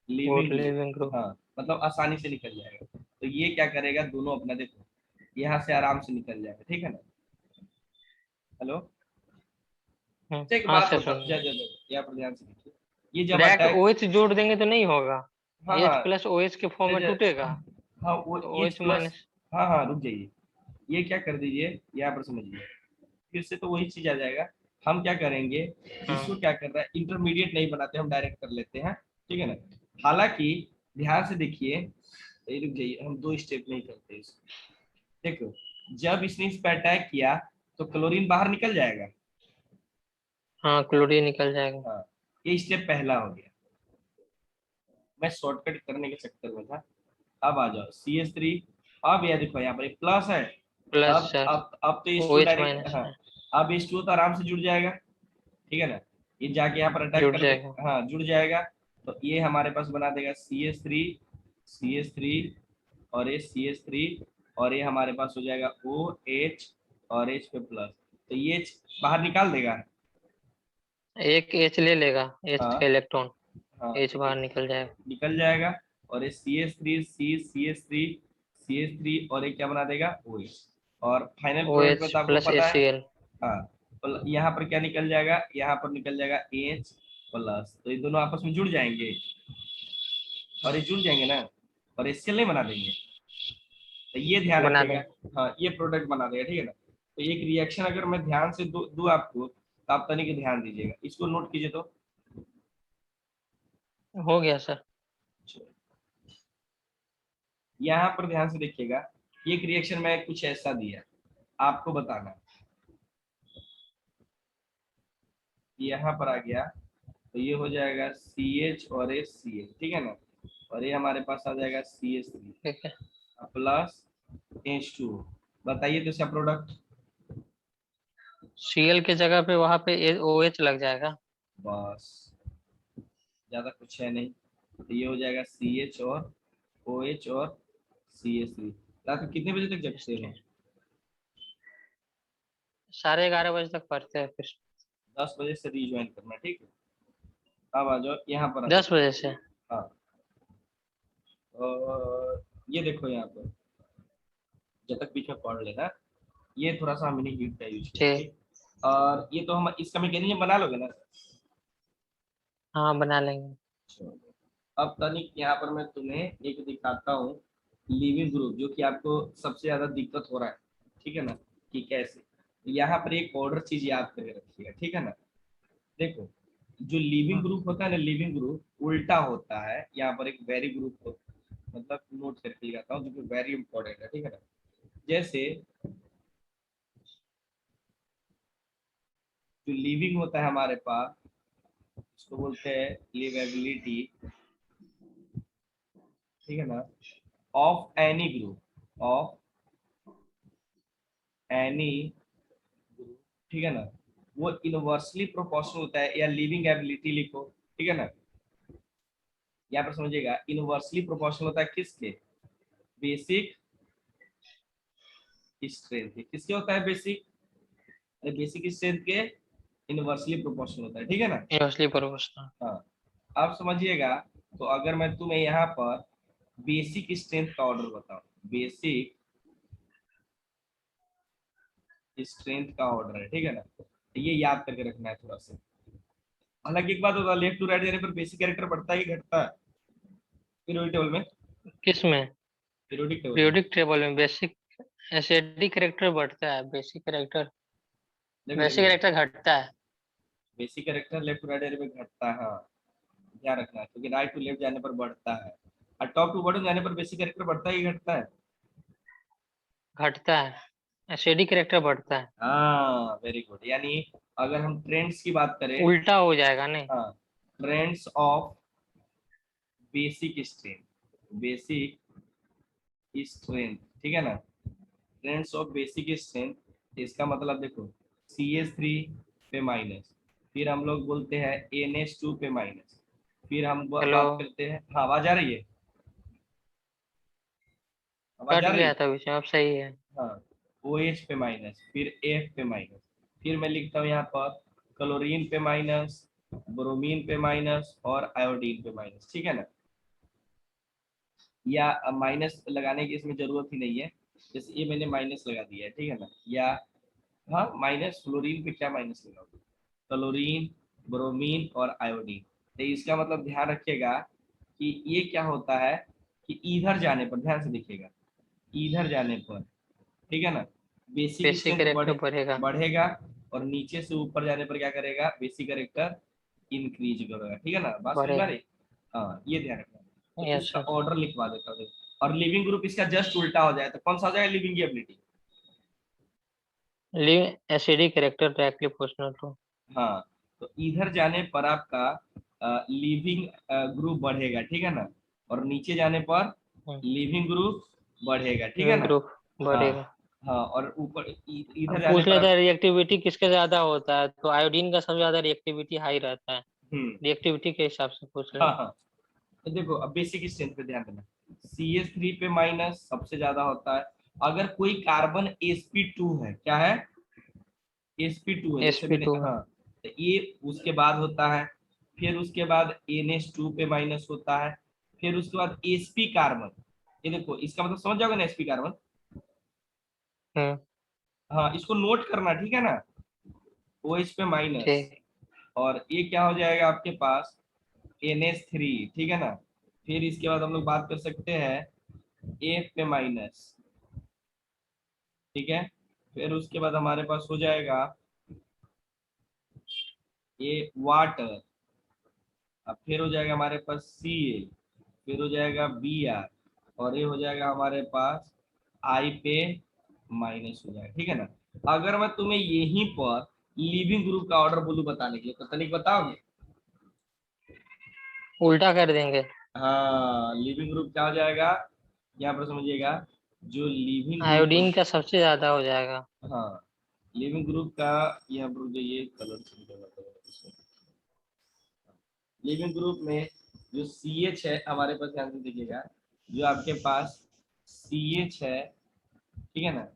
living leaving group. Group. हाँ मतलब आसानी से निकल जाएगा। तो ये क्या करेगा, दोनों अपना देखो यहाँ से आराम से निकल जाएगा, ठीक है ना। हेलो, अच्छा एक हाँ बात सर बताओ, सुन। जय जय जय, यहाँ पर ध्यान से देखिए, ये जब डायरेक्ट अटैक, OH जोड़ देंगे तो नहीं होगा। हाँ H हाँ प्लस OH के फॉर्म जय में जय, टूटेगा। हाँ वो तो एच OH प्लस, माइनस। हाँ हाँ रुक जाइए, ये क्या कर दीजिए यहाँ पर समझिए, फिर से तो वही चीज आ जाएगा। हम क्या करेंगे, हाँ। इसको क्या कर रहा है, इंटरमीडिएट नहीं बनाते, हम डायरेक्ट कर लेते हैं, ठीक है ना। हालांकि ध्यान से देखिए, ये रुक जाइए, हम दो स्टेप नहीं करते इसको। देखो जब इसने इस पर अटैक किया तो क्लोरीन बाहर निकल जाएगा। हाँ क्लोरीन निकल जाएगा। हाँ, ये स्टेप पहला हो गया, मैं शॉर्टकट करने के चक्कर में था। अब आ जाओ CH3, अब यह देखो यहाँ पर एक प्लस है। प्लस अब सर। अब तो H2 OH डायरेक्ट, माइनस हाँ है। अब H2 तो आराम से जुड़ जाएगा, ठीक है ना। ये जाके यहाँ पर अटैक जुड़ कर दे, जाएगा। हाँ जुड़ जाएगा। तो ये हमारे पास बना देगा CH3 और ये CH3 और ये हमारे पास हो जाएगा OH और H पे प्लस, तो ये बाहर निकाल देगा। एक H ले लेगा। H हाँ का इलेक्ट्रॉन। हाँ H बाहर निकल जाएगा। निकल जाएगा। और ये CH3 और ये क्या बना देगा? OH। और फाइनल प्रोडक्ट में OH तो आपको प्लस पता है, HCl। हाँ यहाँ पर क्या निकल जाएगा, यहाँ पर निकल जाएगा H प्लस, तो ये दोनों आपस में जुड़ जाएंगे और ये जुड़ जाएंगे ना, और HCl नहीं बना देंगे, तो ये ध्यान बना रखिएगा। दें। हाँ ये प्रोडक्ट बना देगा, ठीक है ना। तो एक रिएक्शन अगर मैं ध्यान से दूं आपको, तो आप तनिक ध्यान दीजिएगा, इसको नोट कीजिए तो। हो गया सर। यहाँ पर ध्यान से देखिएगा, ये एक रिएक्शन में कुछ ऐसा दिया, आपको बताना। यहाँ पर आ गया तो ये हो जाएगा CH और HCl, ठीक है ना। और ये हमारे पास आ जाएगा CH3 ठीक है। Plus H2। बताइए तो इसका प्रोडक्ट। Cl के जगह पे वहां पे OH लग जाएगा। बस, ज्यादा कुछ है नहीं, तो ये हो जाएगा CH और OH और CH3। रात में कितने बजे तक जगते हो? 11:30 बजे तक पढ़ते हैं फिर। 10 बजे से रिज्वाइन करना, ठीक है। अब आ जाओ यहाँ पर, आ 10 जाओ। बजे से। हाँ और ये देखो यहाँ पर, जब तक बीच में पढ़ लेना, ये थोड़ा सा हमने हीट का यूज किया, ठीक। ठीक। और ये तो हम इसका मैकेनिज्म बना लोगे ना? हाँ बना लेंगे। अब तनिक यहाँ पर मैं तुम्हें एक दिखाता हूँ लिविंग ग्रुप, जो कि आपको सबसे ज्यादा दिक्कत हो रहा है, ठीक है ना, कि कैसे। यहाँ पर एक ऑर्डर चीज याद करके रखिएगा, ठीक है ना। देखो, जो लिविंग ग्रुप होता है ना, लिविंग ग्रुप उल्टा होता है। यहाँ पर एक वेरी ग्रुप को मतलब नोट करके लगाता हूँ, जो कि वेरी इंपॉर्टेंट है, ठीक है ना। जैसे जो लिविंग होता है हमारे पास, उसको बोलते हैं लिवेबिलिटी, ठीक है ना, of any group, of any group, ठीक है ना, वो इनवर्सली प्रोपोर्शनल होता है। या लिविंग एबिलिटी लिखो, ठीक है ना। यहाँ पर समझिएगा, इनवर्सली प्रोपोर्शनल होता है किसके? बेसिक स्ट्रेंथ के। किसके होता है? बेसिक, बेसिक स्ट्रेंथ के इनवर्सली प्रोपोर्शनल होता है, ठीक है ना। Inversely proportional. हाँ, अब समझिएगा। तो अगर मैं तुम्हें यहाँ पर बेसिक स्ट्रेंथ का ऑर्डर बताऊं, बेसिक स्ट्रेंथ का ऑर्डर है, ठीक है ना, तो ये याद करके रखना है थोड़ा सा। हालांकि एक बात होता है, लेफ्ट टू राइट जाने पर बेसिक कैरेक्टर बढ़ता है कि घटता है पीरियोडिक टेबल में? किस में? पीरियोडिक टेबल में पीरियोडिक टेबल में बेसिक एसिडिक कैरेक्टर बढ़ता है, देखो बेसिक देखो, कैरेक्टर घटता है। Basic character left to right जाने पर घटता है, हाँ, ध्यान रखना है, क्योंकि राइट टू लेफ्ट जाने पर बढ़ता है। और टॉप टू बॉटम जाने पर बेसिक कैरेक्टर बढ़ता है कि घटता है? घटता है, एसिडिक कैरेक्टर बढ़ता है। हाँ, वेरी गुड। यानी अगर हम ट्रेंड्स की बात करें, उल्टा हो जाएगा नहीं। हाँ, trends of basic strength, basic strength, ठीक है ना, ट्रेंड्स ऑफ बेसिक स्ट्रेंथ, इसका मतलब देखो, CH3 पे माइनस, फिर हम लोग बोलते हैं NH2 पे माइनस, फिर हम हेलो, बात करते हैं, हाँ आवाज आ रही है? आवाज कट आ रही गया है? था बीच में, अब सही है। हाँ, OH पे माइनस, फिर F पे माइनस, फिर मैं लिखता हूँ यहाँ पर क्लोरीन पे माइनस, ब्रोमीन पे माइनस और आयोडीन पे माइनस, ठीक है ना। या माइनस लगाने की इसमें जरूरत ही नहीं है, जैसे ये मैंने माइनस लगा दिया है, ठीक है ना। या हाँ, माइनस फ्लोरीन पे क्या माइनस लगाओगे? क्लोरीन, ब्रोमीन और आयोडीन। तो इसका मतलब ध्यान रखिएगा कि ये क्या होता है, कि इधर जाने पर, ध्यान से देखिएगा, इधर जाने पर, ठीक है ना, बेसिक बेसिक स्ट्रेंथ कैरेक्टर बढ़ेगा। बढ़ेगा, और नीचे से ऊपर जाने पर क्या करेगा? बेसिक कैरेक्टर इंक्रीज करेगा, ठीक है ना। बात समझ में आ बढ़ेगा। रही? हाँ, ये ध्यान रखना। तो यस इसका सर। ऑर्डर लिखवा देता हूँ। और लिविंग ग्रुप इसका जस्ट उल्टा हो जाए तो कौन सा हो जाएगा? Leaving ability. Leave acidic character directly proportional to. हाँ, तो इधर जाने पर आपका लिविंग ग्रुप बढ़ेगा, ठीक है ना, और नीचे जाने पर लिविंग ग्रुप बढ़ेगा, ठीक है लिविंग ना। ग्रुप हाँ बढ़ेगा। हाँ, और ऊपर अब इधर जाने पूछ पर लेता आप, है रिएक्टिविटी किसका ज्यादा होता है, तो आयोडीन का सबसे ज्यादा रिएक्टिविटी हाई रहता है। हम्म, रिएक्टिविटी के हिसाब से पूछ हाँ रहे हाँ। तो देखो, अब बेसिक स्ट्रेंथ पे ध्यान देना, CH3 पे माइनस सबसे ज्यादा होता है। अगर कोई कार्बन sp2 है, क्या है? sp2 है, हैं। जैसे मैंने, sp2 है। हाँ, तो ये उसके बाद होता है। फिर उसके बाद NH2 पे माइनस होता है। फिर उसके बाद sp कार्बन, ये देखो, इसका मतलब समझ जाओगे ना, sp कार्बन। हम्म। हाँ, इसको नोट करना, ठीक है ना। OH पे माइनस, ठीक। और ये क्या हो जाएगा आपके पास? NH3, ठीक है ना। फिर इसके बाद हम लोग बात कर सकते हैं F पे माइनस, ठीक है। फिर उसके बाद हमारे पास हो जाएगा ये वाटर। अब फिर हो जाएगा हमारे पास Ca, फिर हो जाएगा Br, और ये हो जाएगा हमारे पास I पे माइनस हो जाएगा, ठीक है ना। अगर मैं तुम्हें यहीं पर लिविंग ग्रुप का ऑर्डर बोलूं बताने के लिए, तो तनिक बताओगे? उल्टा कर देंगे। हाँ, लिविंग ग्रुप क्या हो जाएगा? यहाँ पर समझिएगा, जो लिविंग ग्रुप हो, आयोडीन का सबसे ज्यादा हो जाएगा। हाँ, लिविंग ग्रुप का, यहाँ पर जो ये कलर लिविंग ग्रुप में जो CH है हमारे पास, ध्यान से देखिएगा, जो आपके पास CH है, ठीक है ना,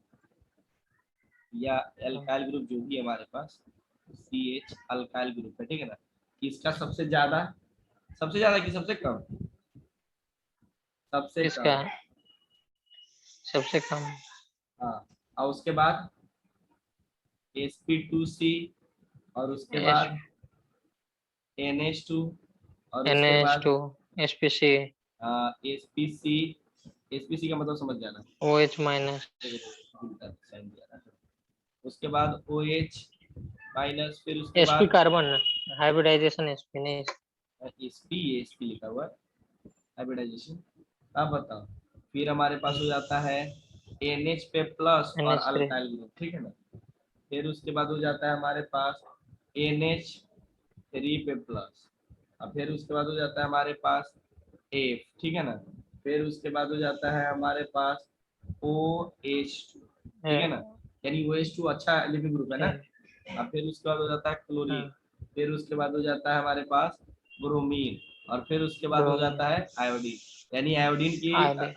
या एल्काइल ग्रुप जो भी है हमारे पास, CH अल्काइल ग्रुप है, ठीक है ना। इसका सबसे ज्यादा कि सबसे कम? सबसे किसका? कम। सबसे कम। हाँ, और उसके बाद sp2c, और उसके एस बाद NH2, और एन उसके एच बाद टू एसपीसी एसपीसी, एसपीसी का मतलब समझ जाना। OH माइनस साइन दिया ना। उसके बाद ओ एच माइनस, फिर उसके एसपी बाद कार्बन हाइब्रिडाइजेशन एसपी नहीं एसपी, एसपी लिखा हुआ है हाइब्रिडाइजेशन। अब बताओ, फिर हमारे पास हो जाता है NH पे प्लस और NH3 अल्काइल ग्रुप, ठीक है ना। फिर उसके बाद हो जाता है हमारे पास NH3 पे प्लस, और फिर उसके बाद हो जाता है हमारे पास F, ठीक है ना। फिर उसके बाद हो जाता है हमारे पास OH2, ठीक है ना। यानी OH2 अच्छा लिविंग ग्रुप है ना। और फिर उसके बाद हो जाता है क्लोरीन, फिर उसके बाद हो जाता है हमारे पास ब्रोमीन, और फिर उसके बाद हो ब्रोमीन जाता है आयोडीन। यानी आयोडीन की आयोडीन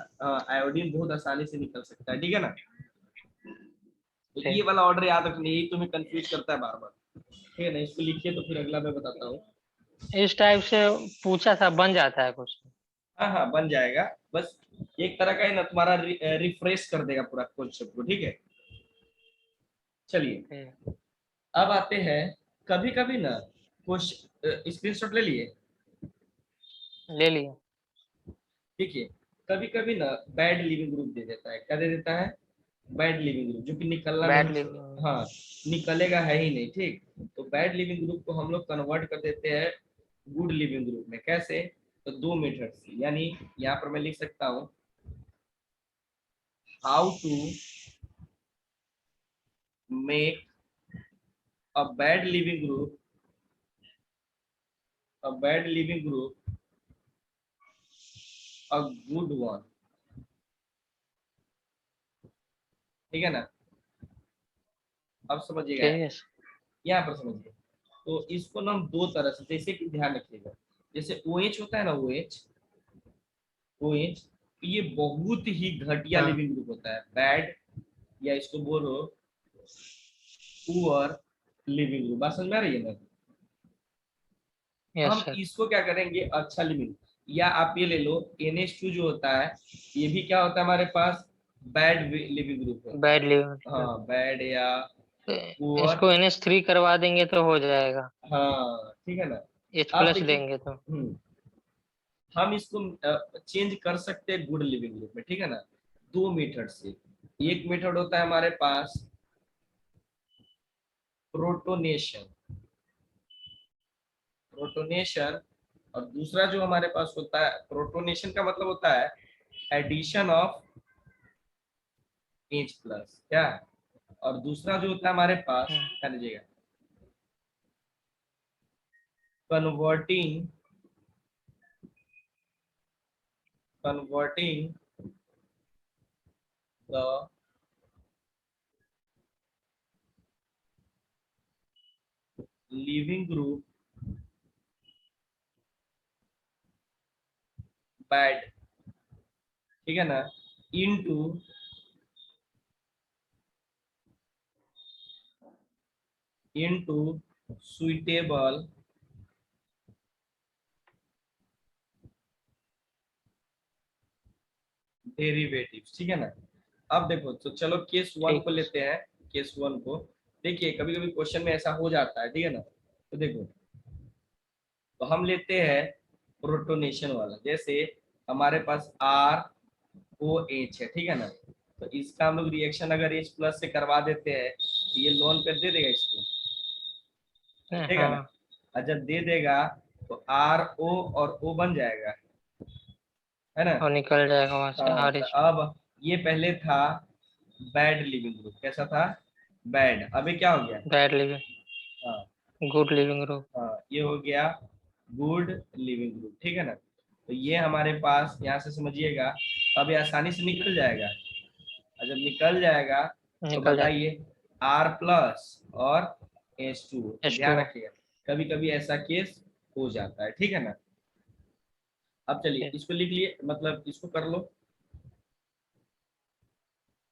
आयोडीन बहुत आसानी से निकल सकता है, ठीक है ना। तो ये ठीक। वाला ऑर्डर याद रखना, यही तुम्हें कंफ्यूज करता है बार बार, ठीक है ना। इसको लिखिए तो फिर अगला मैं बताता हूँ। इस टाइप से पूछा था बन जाता है कुछ। हाँ हाँ बन जाएगा, बस एक तरह का है ना, तुम्हारा रिफ्रेश कर देगा पूरा कॉन्सेप्ट को, ठीक है। चलिए ठीक। अब आते हैं, कभी कभी ना कुछ स्क्रीनशॉट ले लिए। ले लिया। देखिए कभी कभी ना बैड लिविंग ग्रुप दे देता है, क्या दे देता है, बैड लिविंग ग्रुप, जो कि निकलना बैड नहीं। लिविंग हाँ, निकलेगा है ही नहीं, ठीक। तो बैड लिविंग ग्रुप को हम लोग कन्वर्ट कर देते हैं गुड लिविंग ग्रुप में, कैसे, तो 2 मेथड से। यानी यहाँ पर मैं लिख सकता हूँ how to make a bad leaving group, a bad leaving group a good one, ठीक है ना। अब समझिएगा, ठीक है। यहाँ पर समझिए। तो इसको ना हम दो तरह से, जैसे कि ध्यान रखिएगा, जैसे OH होता है ना, OH ये बहुत ही घटिया हाँ लिविंग ग्रुप होता है, बैड, या इसको बोलो पुअर लिविंग ग्रुप। बात समझ में आ रही है ना। तो यस हम सर। इसको क्या करेंगे, अच्छा लिविंग, या आप ये ले लो NH2 जो होता है, ये भी क्या होता है हमारे पास, बैड लिविंग ग्रुप होता है। बैड लिविंग हाँ बैड या पुअर, इसको NH3 करवा देंगे तो हो जाएगा। हाँ ठीक है ना। H आप प्लस देखिए, देंगे तो हम इसको चेंज कर सकते हैं गुड लिविंग ग्रुप में, ठीक है ना। 2 मेथड से, एक मेथड होता है हमारे पास प्रोटोनेशन, प्रोटोनेशन, और दूसरा जो हमारे पास होता है, प्रोटोनेशन का मतलब होता है एडिशन ऑफ H प्लस, क्या, और दूसरा जो होता है हमारे पास, क्या लीजिएगा, converting, converting the leaving group bad, ठीक है ना, इनटू इनटू सुइटेबल डेरिवेटिव्स, ठीक है ना। अब देखो, तो चलो केस 1 ठीक को है। लेते हैं, केस 1 को। देखिए कभी कभी क्वेश्चन में ऐसा हो जाता है, ठीक है ना। तो देखो, तो हम लेते हैं प्रोटोनेशन वाला, जैसे हमारे पास ROH है, ठीक है ना। तो इसका हम लोग रिएक्शन अगर H प्लस से करवा देते हैं, तो ये लोन कर दे देगा इसको, देगा ना। हाँ और जब दे देगा तो RO और O बन जाएगा, है ना। और निकल जाएगा वहां से हाँ तो RH। अब ये पहले था बैड लिविंग ग्रुप, कैसा था, बैड, अभी क्या हो गया, बैड लिविंग हाँ गुड लिविंग ग्रुप। हाँ ये हो गया गुड लिविंग ग्रुप, ठीक है ना। तो ये हमारे पास यहाँ से समझिएगा, अब ये आसानी से निकल जाएगा, और जब निकल जाएगा तो निकल जाएगा बताइए R प्लस और H2, तो ध्यान H2O। रखिएगा कभी कभी ऐसा केस हो जाता है, ठीक है ना। अब चलिए ठीक। इसको लिख लिए, मतलब इसको कर लो।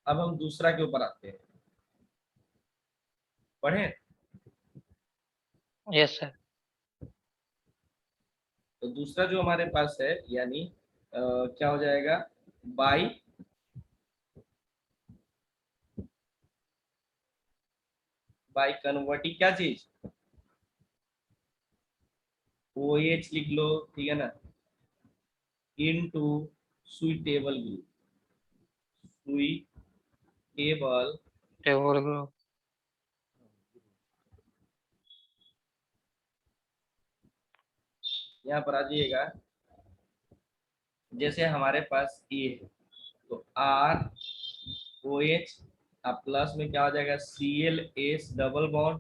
अब हम दूसरा के ऊपर आते हैं, पढ़े। Yes sir. तो दूसरा जो हमारे पास है, यानी क्या हो जाएगा, बाई, बाई कन्वर्टिंग क्या चीज, OH लिख लो, ठीक है ना, into suitable group, suitable table group. यहाँ पर आ जाइएगा, जैसे हमारे पास ए है तो आर ओ एच, अब प्लस में क्या हो जाएगा C L S double bond,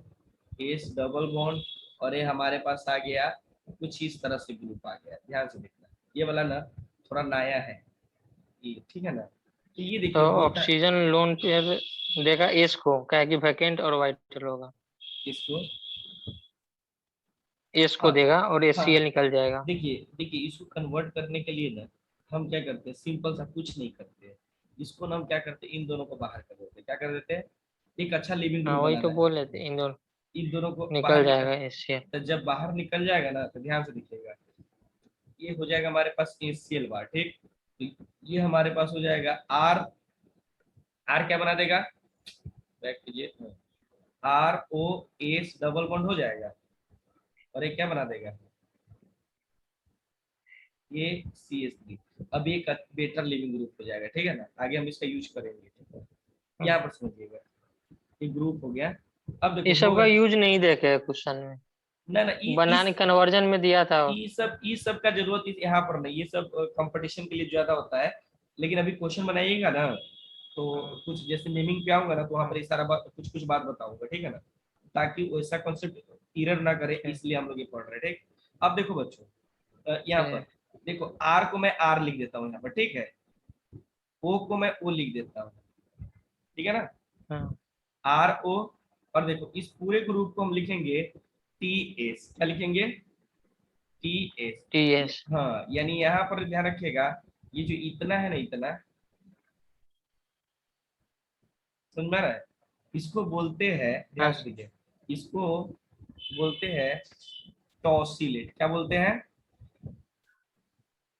S double bond, और ये हमारे पास आ गया कुछ इस तरह से ग्रुप आ गया। ध्यान से देखना, ये वाला ना थोड़ा नया है ये, ठीक है ना। तो ये तो देखिए बोलता ऑक्सीजन लोन पेयर देगा एस को, क्या है कि वैकेंट और वाइटल होगा। इसको, एस को हाँ देगा और एस सी हाँ, एल निकल जाएगा। देखिए देखिए इसको कन्वर्ट करने के लिए ना हम क्या करते हैं, सिंपल सा कुछ नहीं करते हैं, इसको ना हम क्या करते हैं, इन दोनों को बाहर कर देते हैं। क्या कर देते हैं, एक अच्छा लिविंग हाँ ग्रुप वही तो बनाना है, बोल रहे थे, इन दोनों इन दोनों को निकल बाहर निकल, जाएगा एस सी एल। तो जब बाहर निकल जाएगा ना तो ध्यान से दिखेगा, ये हो जाएगा हमारे पास एसीएल बार, ठीक। तो ये हमारे पास हो जाएगा आर, आर क्या बना देगा, बैक कीजिए, R O S double bond हो जाएगा, और ये क्या बना देगा, ये सी एस थ्री। अब ये बेटर लिविंग ग्रुप हो जाएगा, ठीक है ना, आगे हम इसका यूज करेंगे, ठीक है। यहाँ पर समझिएगा ये ग्रुप हो गया। अब ये देखो सब का होगा, यूज नहीं देखे क्वेश्चन में, ना ना बनाने इस कन्वर्जन में दिया था। ये सब का जरूरत यहाँ पर नहीं, ये सब कंपटीशन के लिए ज्यादा होता है। लेकिन अभी क्वेश्चन बनाइएगा ना तो कुछ जैसे नेमिंग पे आऊंगा ना तो वहाँ पर ये सारा कुछ कुछ बात बताऊंगा, ठीक है ना, ताकि वैसा कॉन्सेप्ट इरर ना करे, इसलिए हम लोग ये पढ़ रहे हैं, ठीक। अब देखो बच्चों, यहाँ पर देखो आर को मैं आर लिख देता हूँ यहाँ पर, ठीक है, ओ को मैं ओ लिख देता हूँ, ठीक है ना, आर ओ, और देखो इस पूरे ग्रुप को हम लिखेंगे टी एस, क्या लिखेंगे, टी टी एस। एस। हाँ यानी यहाँ पर ध्यान रखिएगा, ये जो इतना है ना, इतना समझ में आ रहा है, इसको बोलते हैं, हाँ ध्यान से देखिए, इसको बोलते हैं टॉसिलेट, क्या बोलते हैं,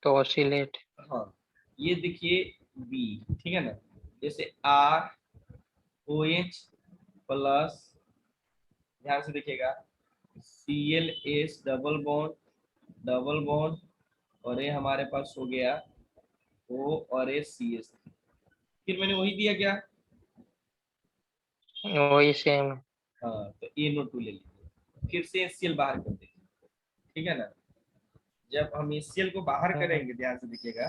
तो ऑसिलेट। हाँ। ये देखिए बी, ठीक है ना, जैसे आर ओ एच प्लस, ध्यान से देखिएगा, C L S double bond, और ये हमारे पास हो गया ओ और ए सी एस, फिर मैंने वही दिया क्या, वही सेम है। हाँ, तो ए नो टू ले लीजिए, फिर से एचसीएल बाहर कर देंगे, ठीक है ना। जब हम एचसीएल को बाहर करेंगे, ध्यान से देखिएगा,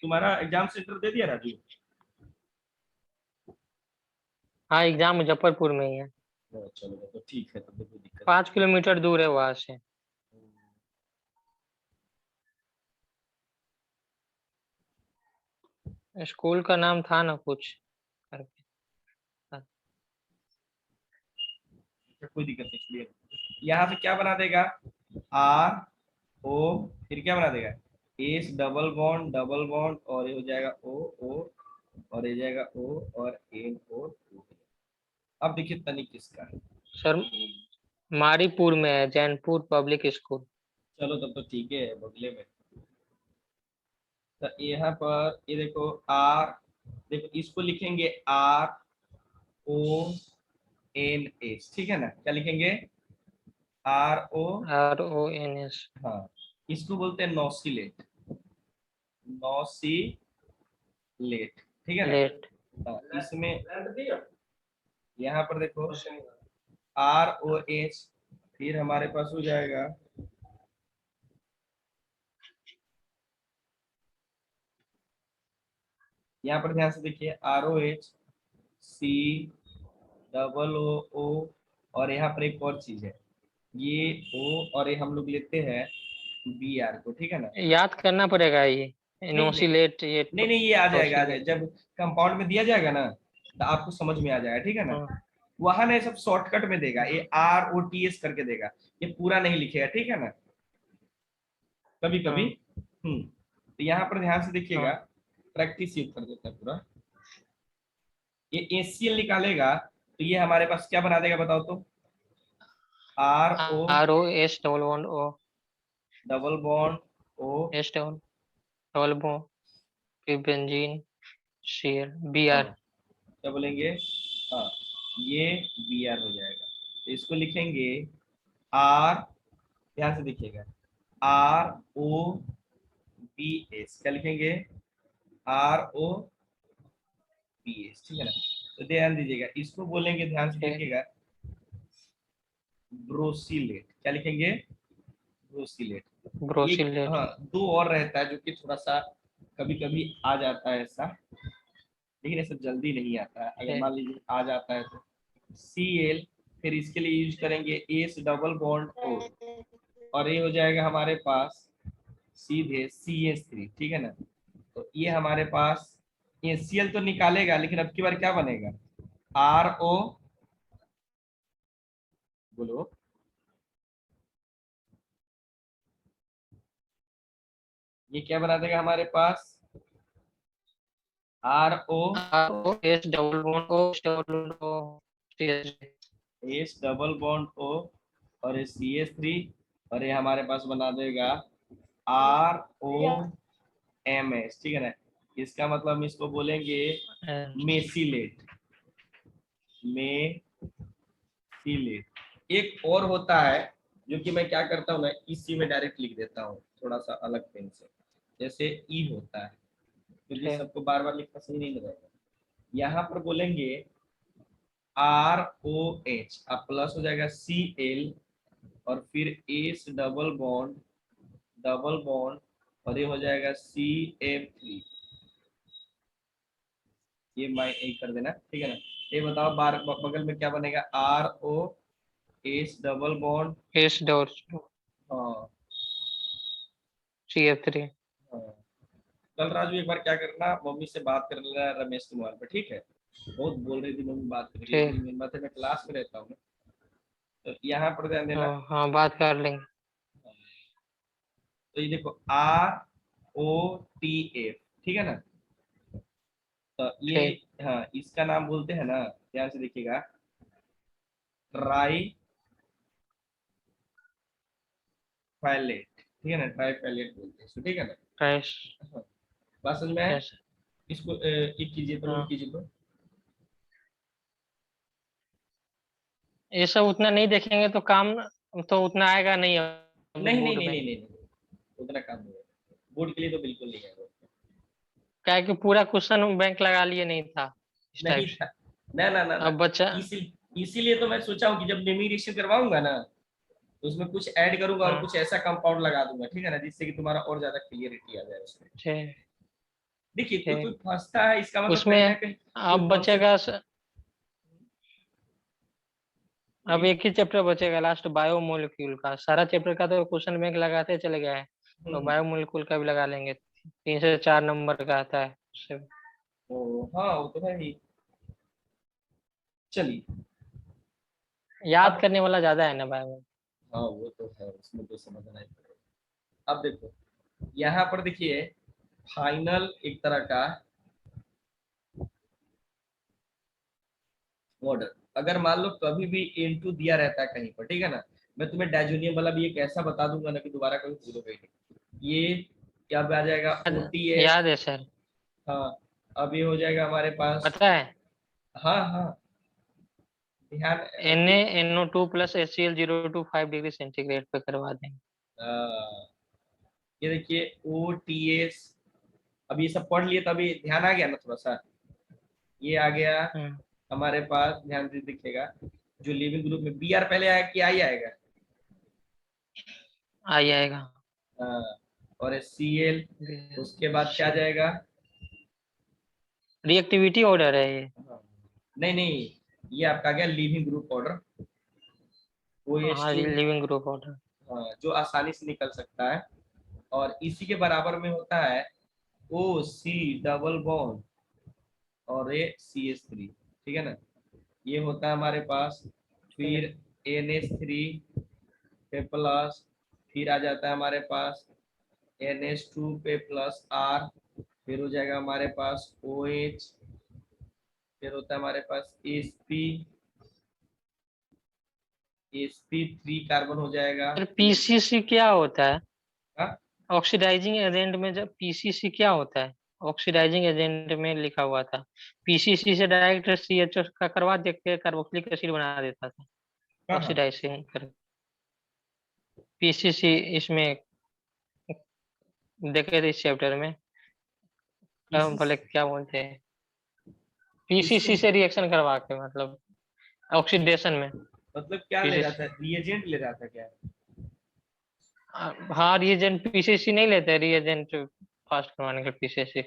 तुम्हारा एग्जाम सेंटर दे दिया राजू, हाँ एग्जाम मुजफ्फरपुर में ही है, चलो तो ठीक है, तो कोई दिक्कत 5 किलोमीटर दूर है वहां से। नहीं। स्कूल का नाम था ना कुछ करके। कोई दिक्कत नहीं, क्लियर। यहाँ से क्या बना देगा, आर ओ, फिर क्या बना देगा, एस डबल बॉन्ड, और ये हो जाएगा ओ ओ, और ये जाएगा ओ और एन ओ टू। अब देखिए तनिक किसका है, सर मारीपुर में है, जैनपुर पब्लिक स्कूल। चलो तब तो ठीक है, बगले में। तो यहाँ पर ये देखो आर, देखो इसको लिखेंगे आर ओ एन एस, ठीक है ना, क्या लिखेंगे, आर ओ, RONS। हाँ, इसको बोलते हैं नॉसिलेट, नॉसिलेट, ठीक है ना। लेट। हाँ, इसमें यहाँ पर देखो आर ओ एच, फिर हमारे पास हो जाएगा, यहाँ पर ध्यान से देखिए, R O H C double O O, और यहाँ पर एक और चीज है, ये ओ, और ये हम लोग लेते हैं बी आर को, ठीक है ना। याद करना पड़ेगा ये, नहीं नहीं, इनोसिलेट ये नहीं ये आ जाएगा, टोसिलेट। जब कंपाउंड में दिया जाएगा ना तो आपको समझ में आ जाएगा, ठीक है ना। हाँ वहां ना ये सब शॉर्टकट में देगा, ये आर ओ टी एस करके देगा, ये पूरा नहीं लिखेगा, ठीक है ना, कभी कभी। हाँ तो यहाँ पर ध्यान से देखिएगा, हाँ। प्रैक्टिस ये कर देता है पूरा। ये HCl निकालेगा तो ये हमारे पास क्या बना देगा बताओ तो, RO ROH double bond O double bond O, H double bond फिर बेंजीन शेयर हाँ Br क्या बोलेंगे, हाँ ये Br हो जाएगा। तो इसको लिखेंगे R, ध्यान से देखिएगा, ROBS, क्या लिखेंगे, ROBS, ठीक है ना। तो ध्यान दीजिएगा, इसको बोलेंगे, ध्यान से देखिएगा, ब्रोसिलेट, क्या लिखेंगे, ब्रोसिलेट। एक ब्रोसिलेट हाँ दो और रहता है जो कि थोड़ा सा कभी कभी आ जाता है ऐसा, लेकिन ऐसा जल्दी नहीं आता है। अगर मान लीजिए आ जाता है तो Cl, फिर इसके लिए यूज करेंगे एस डबल बॉन्ड O, और ये हो जाएगा हमारे पास सीधे CH3, ठीक है ना। तो ये हमारे पास HCl तो निकालेगा, लेकिन अब की बार क्या बनेगा, RO, बोलो, ये क्या बना देगा हमारे पास, RO ROH double bond O double bond O CH S double bond O, और ये CH3, और ये हमारे पास बना देगा ROMS, ठीक है ना। इसका मतलब हम इसको बोलेंगे मेसिलेट, मेसिलेट। एक और होता है जो कि मैं क्या करता हूँ ना, इसी में डायरेक्ट लिख देता हूँ थोड़ा सा अलग पेन से, जैसे ई होता है, क्योंकि सबको बार बार लिखना सही नहीं लगेगा। यहाँ पर बोलेंगे ROH, अब प्लस हो जाएगा Cl, और फिर एस डबल बॉन्ड, और ये हो जाएगा CF3, ये मैं एक कर देना, ठीक है ना। ये बताओ बार बगल में क्या बनेगा, ROH double bond, H double हाँ CF3 हाँ। कल राजू एक बार क्या करना, मम्मी से बात कर लेना रमेश के मोबाइल पे, ठीक है। बहुत बोल रही थी मम्मी, बात कर रही थी, ठीक मेन बात है मैं क्लास में रहता हूँ, तो यहाँ पर ध्यान देना। हाँ बात कर लेंगे तो ये देखो ROTF, ठीक है ना। तो ये, ठीक हाँ इसका नाम बोलते हैं ना, ध्यान से देखिएगा, ट्राई पैलेट, ठीक है ना, ट्राई पैलेट बोलते हैं इसको, ठीक है ना। फ्रेश हाँ, बात समझ में है। फ्रेश इसको एक कीजिए तो, नोट हाँ कीजिए तो। ये सब उतना नहीं देखेंगे तो काम तो उतना आएगा नहीं अभी नहीं नहीं बोर्ड नहीं में नहीं नहीं नहीं, उतना काम नहीं है, बोर्ड के लिए तो बिल्कुल नहीं है वो। क्या है कि पूरा क्वेश्चन बैंक लगा लिए नहीं था इस टाइप नहीं से था, ना ना ना ना, अब बच्चा इसी इसीलिए तो मैं सोचा हूँ कि जब नेमिरेशन करवाऊंगा ना, तो उसमें कुछ ऐड करूंगा और हाँ कुछ ऐसा कंपाउंड लगा दूंगा, ठीक है ना, जिससे कि तुम्हारा और ज्यादा क्लियरिटी आ जाए उसमें। ठीक देखिए कोई कोई ठीक फंसता है, इसका मतलब कहीं ना उसमें कहीं कोई अब कॉन्सेप्ट। बचेगा अब बोलिए। एक ही चैप्टर बचेगा लास्ट बायोमोलिक्यूल का सारा चैप्टर का तो क्वेश्चन बैंक लगाते चले गए हैं तो हम्म, बायोमोलिक्यूल का भी लगा लेंगे 3 से 4 नंबर का आता है उससे ओ हाँ वो तो है ही। चलिए याद अब, करने वाला ज्यादा है ना बायो हाँ वो तो है, उसमें तो समझना ही पड़ेगा। अब देखो यहाँ पर देखिए, फाइनल एक तरह का मॉडल, अगर मान लो कभी भी N2 दिया रहता है कहीं पर, ठीक है ना, मैं तुम्हें डायजोनियम वाला भी एक ऐसा बता दूंगा ना कि दोबारा कभी भूलोगे नहीं। ये क्या आ जाएगा, OTS, याद है सर हाँ अब ये हो जाएगा हमारे पास, पता है हाँ हाँ ध्यान NaNO2 plus HCl 0 to 5 degree centigrade पे करवा देंगे ये देखिए OTS, अब ये सब पढ़ लिए तभी ध्यान आ गया ना थोड़ा सा, ये आ गया हम्म, हमारे पास, ध्यान से देखिएगा, जो लिविंग ग्रुप में Br पहले आया कि आई आएगा, आ जाएगा और Cl, उसके बाद क्या आ जाएगा, रिएक्टिविटी ऑर्डर है ये नहीं नहीं, ये आपका आ गया लिविंग ग्रुप ऑर्डर, हाँ OH2, लिविंग ग्रुप ऑर्डर जो आसानी से निकल सकता है, और इसी के बराबर में होता है OC डबल बॉन्ड, और ये CH3, ठीक है ना। ये होता है हमारे पास, फिर NH3 पे प्लस, फिर आ जाता है हमारे पास NH2 पे प्लस R, फिर हो जाएगा हमारे पास OH, फिर होता है हमारे पास sp3 कार्बन हो जाएगा। फिर पीसीसी क्या होता है? हाँ? ऑक्सीडाइजिंग एजेंट में जब पीसीसी क्या होता है? ऑक्सीडाइजिंग एजेंट में लिखा हुआ था पीसीसी से डायरेक्ट सीएचओ का करवा दे के कार्बोक्सिलिक एसिड बना देता था कहाँ? ऑक्सीडाइजिंग कर। पीसीसी इसमें देखे थे इस चैप्टर में, भले पीसीसी क्या बोलते हैं, किससे? पीसीसी से रिएक्शन करवा के मतलब ऑक्सीडेशन में। मतलब क्या ले रहा पीसीसी, था, रिएजेंट ले रहा था क्या? हाँ रिएजेंट पीसीसी नहीं लेते, रिएजेंट फास्ट करवाने के पीसीसी।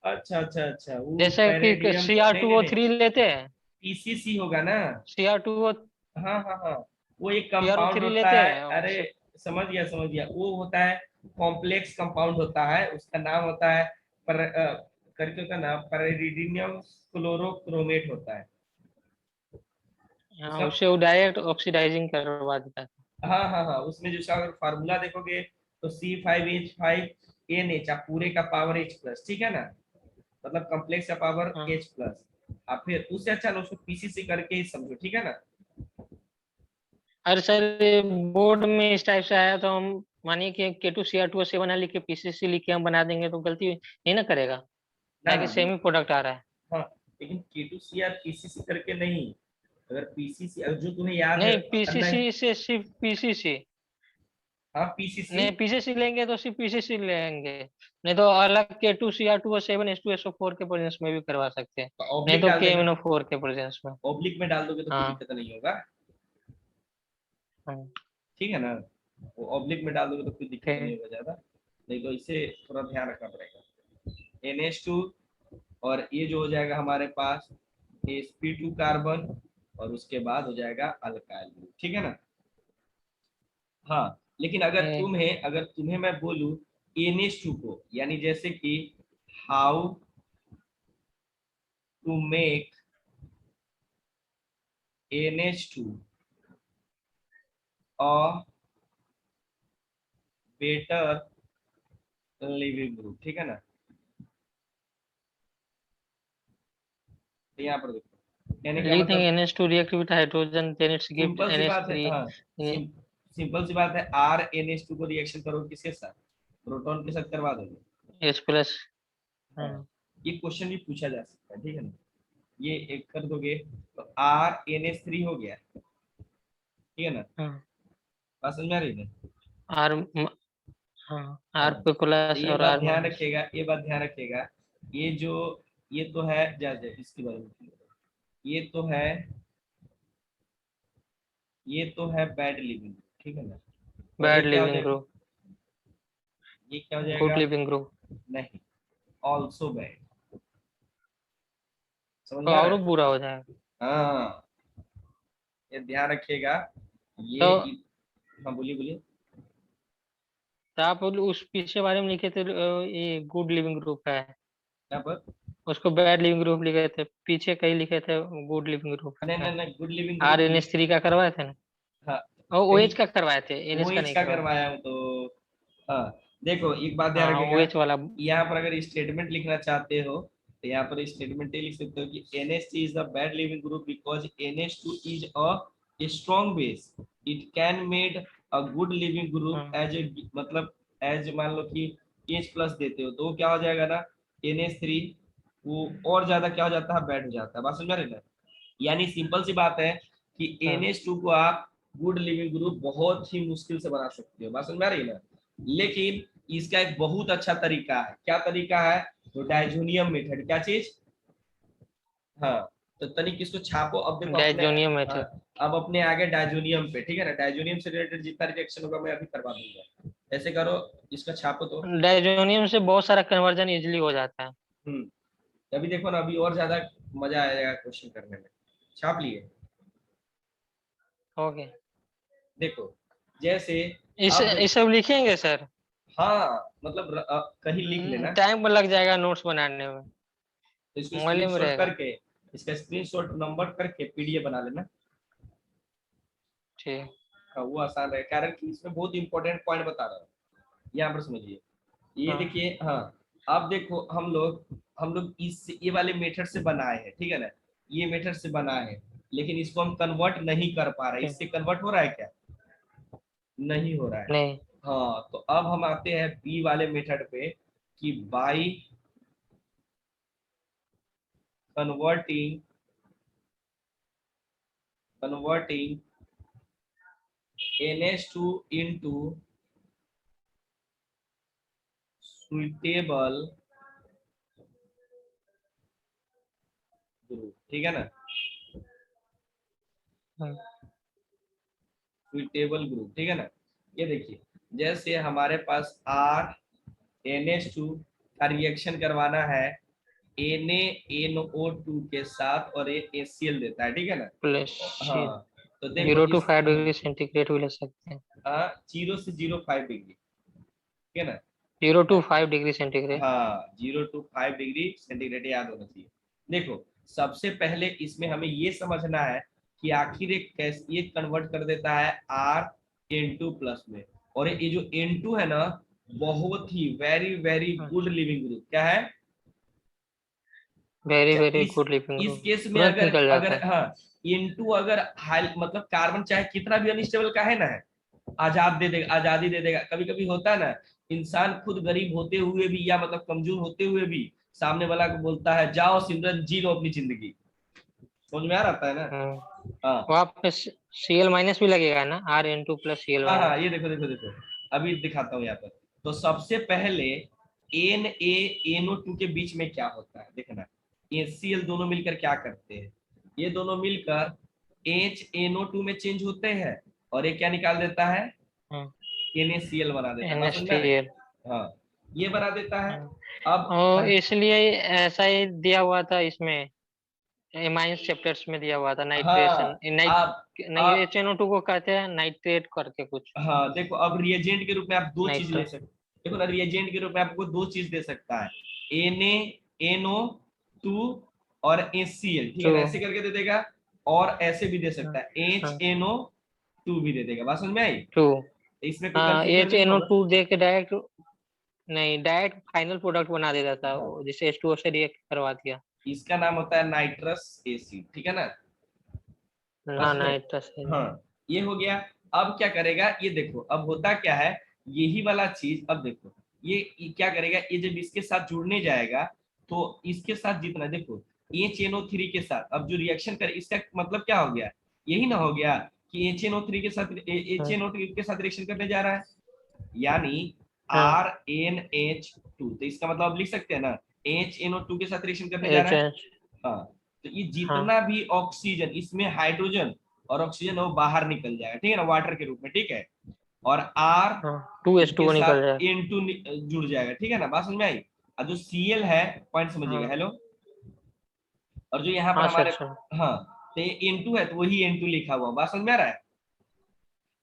अच्छा अच्छा अच्छा, वो जैसे कि पैरेडियम सी आर नहीं टू नहीं ओ नहीं, थ्री लेते हैं, पीसीसी होगा ना। सी आर टू ओ, हाँ हाँ हाँ, वो एक C R O compound three होता लेते है। हैं अरे उससे। समझ गया, वो होता है कॉम्प्लेक्स कंपाउंड होता है, उसका नाम होता है पर करके का नाम पैरेडियम क्लोरोक्रोमेट होता है हाँ उसका। उससे वो डायरेक्ट ऑक्सीडाइजिंग करवा देता है। हाँ हाँ हाँ, उसमें जो अगर फार्मूला देखोगे तो C5H5NH, आप पूरे का पावर H प्लस, ठीक है ना, मतलब कॉम्प्लेक्स का पावर हाँ H प्लस। आप फिर उससे अच्छा लो, उसको पीसीसी करके ही समझो, ठीक है ना। अरे सर बोर्ड में इस टाइप से आया तो हम मानिए कि K2Cr2O7 लिख के पीसीसी लिख के हम बना देंगे तो गलती नहीं ना करेगा, ना क्या कि ना सेम ही प्रोडक्ट आ रहा है। हाँ, लेकिन K2Cr पीसीसी करके नहीं, अगर पीसीसी अगर जो तुम्हें याद है नहीं नहीं। पीसीसी से सिर्फ पीसीसी, हाँ पीसीसी, नहीं पीसीसी लेंगे तो सिर्फ पीसीसी लेंगे, नहीं तो अलग K2Cr2O7 H2SO4 के प्रेजेंस में भी करवा सकते हैं, नहीं ऑब्लिक तो डाल देना, KMnO4 के प्रेजेंस में। ऑब्लिक में डाल दोगे तो कोई हाँ दिक्कत नहीं होगा, हाँ ठीक है ना। वो ऑब्लिक में डाल दोगे तो कोई दिक्कत नहीं ठीक। होगा ज्यादा, नहीं तो इसे थोड़ा ध्यान रखना पड़ेगा। NH2, और ये जो हो जाएगा हमारे पास sp2 कार्बन, और उसके बाद हो जाएगा अल्काइल ग्रुप, ठीक है ना। हाँ, लेकिन अगर तुम्हें मैं बोलूं NH2 को, यानी जैसे कि how to make NH2 a better leaving group, ठीक है ना। तो यहाँ पर देखो कहने का लिख मतलब देंगे NH2 react with hydrogen then it's give simple सी बात है, NH3। हाँ सिंपल सी बात है, R NH2 को रिएक्शन करो किसके साथ, प्रोटॉन के साथ करवा दोगे। H plus. हाँ, हाँ ये क्वेश्चन भी पूछा जा सकता है, ठीक है ना। ये एक कर दोगे तो R NH3 हो गया, ठीक है ना। हाँ बात समझ में आ रही है ना? आर, हाँ आर हाँ, पे तो प्लस ये और बात आर ध्यान माइनस। रखिएगा, ये बात ध्यान रखिएगा, ये जो ये तो है जा इसके बारे में, ये तो है, ये तो है बैड लिविंग, ठीक है ना। और ये बैड क्या हो लिविंग जाएगा, ग्रुप, ये क्या हो गुड जाएगा, लिविंग ग्रुप, नहीं, ऑल्सो बैड, समझ तो में आ रहा और है। बुरा हो जाएगा। हाँ, ये ध्यान रखिएगा, तो हाँ बोलिए बोलिए। तो आप उस पीछे बारे में लिखे थे ये गुड लिविंग ग्रुप है, यहाँ पर उसको बैड लिविंग ग्रुप लिखे थे, पीछे कहीं लिखे थे गुड लिविंग ग्रुप नहीं है। नहीं नहीं, good leaving R group N S three का करवाए थे ना, हाँ और ओ कहीं एच का करवाए थे, एन एच वो का एच नहीं का करवाए। करवाया हूँ तो हाँ, देखो एक बात ध्यान हाँ ओ रखिएगा, एच वाला। यहाँ पर अगर स्टेटमेंट लिखना चाहते हो तो यहाँ पर स्टेटमेंट ये लिख सकते हो कि NH3 is the bad leaving group because NH2 is a strong base, it can made a good leaving group हाँ एज ए, मतलब एज मान लो कि H प्लस देते हो तो वो क्या हो जाएगा ना, NH3 वो और ज्यादा क्या हो जाता है, बैड हो जाता है। बात समझ में आ रही है ना? यानी सिंपल सी बात है कि हाँ NH2 को आप गुड लिविंग ग्रुप बहुत ही मुश्किल से बना सकते हो, बात समझ में आ रही है ना। लेकिन इसका एक बहुत अच्छा तरीका है, क्या तरीका है, तो डाइजोनियम मेथड, क्या चीज, हाँ, तो तनिक इसको छापो, अब देखो अपने, डायजोनियम हाँ, मेथड। अब अपने आगे डाइजोनियम पे, ठीक है ना, डाइजोनियम से रिलेटेड जितना रिएक्शन होगा मैं अभी करवा दूंगा, ऐसे करो, इसका छापो तो। डायजोनियम से बहुत सारा कन्वर्जन इजिली हो जाता है। अभी देखो ना, अभी और ज्यादा मजा आएगा क्वेश्चन करने में, छाप लिए, ओके, देखो जैसे इस अब, सब लिखेंगे सर? हाँ मतलब कहीं लिख लेना, टाइम लग जाएगा नोट्स बनाने में, तो इसको मोबाइल में स्क्रीनशॉट रहेगा। करके, इसका स्क्रीनशॉट नंबर करके PDF बना लेना। ठीक। हाँ, वो आसान है, कारण कि इसमें बहुत इंपॉर्टेंट पॉइंट बता रहा हूँ, यहाँ पर समझिए। ये हाँ देखिए, हाँ, अब देखो हम लोग हम लोग इस ये वाले मेथड से बनाए हैं, ठीक है ना, ये मेथड से बनाए हैं, लेकिन इसको हम कन्वर्ट नहीं कर पा रहे। इससे कन्वर्ट हो रहा है क्या? नहीं हो रहा है। नहीं। हाँ, तो अब हम आते हैं बी वाले मेथड पे कि by converting NH2 into suitable group, ठीक है ना, सुइटेबल ग्रुप, ठीक है ना। ये देखिए, जैसे हमारे पास NH2 का रिएक्शन करवाना है NaNO2 के साथ और ये HCl देता है, ठीक है ना। प्लस हाँ, तो देखो 0 to 5 डिग्री सेंटीग्रेड भी ले सकते हैं। 0 से 0.5 डिग्री, ठीक है ना। 0 to 5 डिग्री सेंटीग्रेड। हाँ, 0 to 5 डिग्री सेंटीग्रेड याद होना चाहिए। देखो, सबसे पहले इसमें हमें ये समझना है कि आखिर एक कैसे ये कन्वर्ट कर देता है R N2 प्लस में, और ये जो N2 है ना, बहुत ही very very good leaving group, क्या है? वेरी अच्छा, वेरी इस गुड लिविंग इस ग्रुप, केस में तुरंत अगर निकल जाता अगर है। हाँ, N2 अगर हाई मतलब कार्बन चाहे कितना भी अनस्टेबल का है ना, है आजादी दे देगा। कभी कभी होता है ना, इंसान खुद गरीब होते हुए भी या मतलब कमजोर होते हुए भी सामने वाला को बोलता है जाओ सिमरन जी लो अपनी जिंदगी। समझ में आ रहा है ना? हाँ वहाँ पे Cl- भी लगेगा ना, R N2 plus Cl-। हाँ हाँ, ये देखो देखो देखो, अभी दिखाता हूँ यहाँ पर। तो सबसे पहले Na NO2 के बीच में क्या होता है देखना, HCl दोनों मिलकर क्या करते हैं, ये दोनों मिलकर HNO2 में चेंज होते हैं, और ये क्या निकाल देता है, NaCl बना देता है। बात समझ में आ रही है? NH3l। हाँ, ये बना देता है। अब और इसलिए ऐसा ही दिया हुआ था इसमें, माइंस चैप्टर्स में दिया हुआ था नाइट्रेशन, हाँ, नाइट नहीं, आप HNO2 को कहते हैं नाइट्रेट करके कुछ। हाँ देखो, अब रिएजेंट के रूप में आप दो चीज ले नाइट्रो। सकते, देखो ना, रिएजेंट के रूप में आपको दो चीज दे सकता है, NaNO2 और HCl, ठीक है ट्रू। ना, ऐसे करके दे देगा, और ऐसे भी दे सकता है HNO2 भी दे देगा। बात समझ में आई? ट्रू। तो इसमें कोई हाँ, कंफ्यूजन एच नहीं एन ओ होगा। टू दे के डायरेक्ट, नहीं डायरेक्ट फाइनल प्रोडक्ट बना देता था हाँ, वो, जिसे H2O से रिएक्ट करवा दिया। इसका नाम होता है नाइट्रस एसिड, ठीक है ना। हाँ, बस में, नाइट्रस। हाँ, ये हो गया। अब क्या करेगा, ये देखो, अब होता क्या है, यही वाला चीज, अब देखो ये क्या करेगा, ये जब इसके साथ जुड़ने जाएगा, तो इसके साथ जितना देखो HNO3 के साथ अब जो रिएक्शन करे, इसका मतलब क्या हो गया, यही ना हो गया कि HNO3 के साथ HNO3 के साथ रिएक्शन करने जा रहा है, यानी RNH2, तो इसका मतलब अब लिख सकते हैं ना, HNO2 के साथ रिएक्शन करने जा एच रहा है। एन। हाँ, तो ये हाँ जितना भी ऑक्सीजन, इसमें हाइड्रोजन और ऑक्सीजन वो बाहर निकल जाएगा, ठीक है ना, वाटर के रूप में, ठीक है, और R हाँ, टू एच के टू निकल साथ जाए। N2 जुड़ जाएगा, ठीक है ना। बात समझ में आई? और जो Cl है, पॉइंट समझिएगा, हाँ हेलो, और जो यहाँ पर हाँ सर हमारे, सर। हाँ, तो ये N2 है तो वही N2 लिखा हुआ, बात समझ में आ रहा है?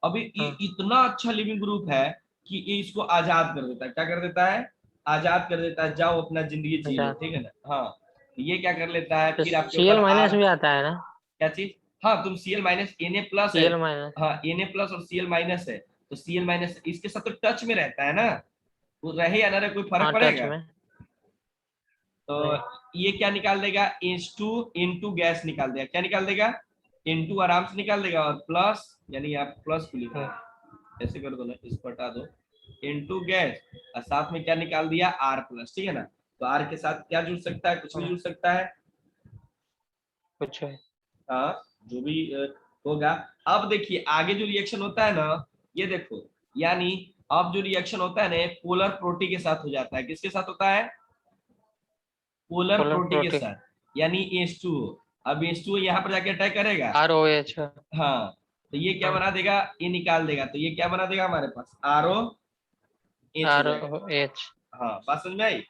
अभी ये हाँ, इतना अच्छा लिविंग ग्रुप है कि ये इसको आजाद कर देता है, क्या कर देता है, आजाद कर देता है, जाओ अपना जिंदगी जी लो, अच्छा। ठीक है ना। हाँ, तो ये क्या कर लेता है, तो फिर आपके Cl- ऊपर माइनस R, भी आता है ना। क्या चीज, हाँ, तुम Cl- Na+ है, Cl-। हाँ, Na+ और Cl- है, तो Cl- इसके साथ तो टच में रहता है ना, वो रहे या ना रहे कोई फर्क हाँ, टच पड़ेगा? में। तो नहीं। ये क्या निकाल देगा, H2 गैस निकाल देगा, क्या निकाल देगा, N2 आराम से निकाल देगा, और प्लस, यानी आप प्लस को लिख रहे हैं, ऐसे कर दो ना, इसको हटा दो, N2 गैस, और साथ में क्या निकाल दिया, R+, ठीक है ना। तो R के साथ क्या जुड़ सकता है, कुछ भी जुड़ सकता है, कुछ है। हाँ, जो भी होगा। अब देखिए आगे जो रिएक्शन होता है ना, ये देखो, यानी अब जो रिएक्शन होता है ना, पोलर प्रोटी के साथ हो जाता है, किसके साथ होता है, पोलर पोलर प्रोटी के प्रोटीन। साथ, यानी H2O। अब H2O यहाँ पर जाके अटैक करेगा, ROH। हाँ, तो ये क्या हाँ, बना देगा, ये निकाल देगा, तो ये क्या बना देगा हमारे पास, ROH हो जाएगा। ROH। हाँ, बात समझ में आई?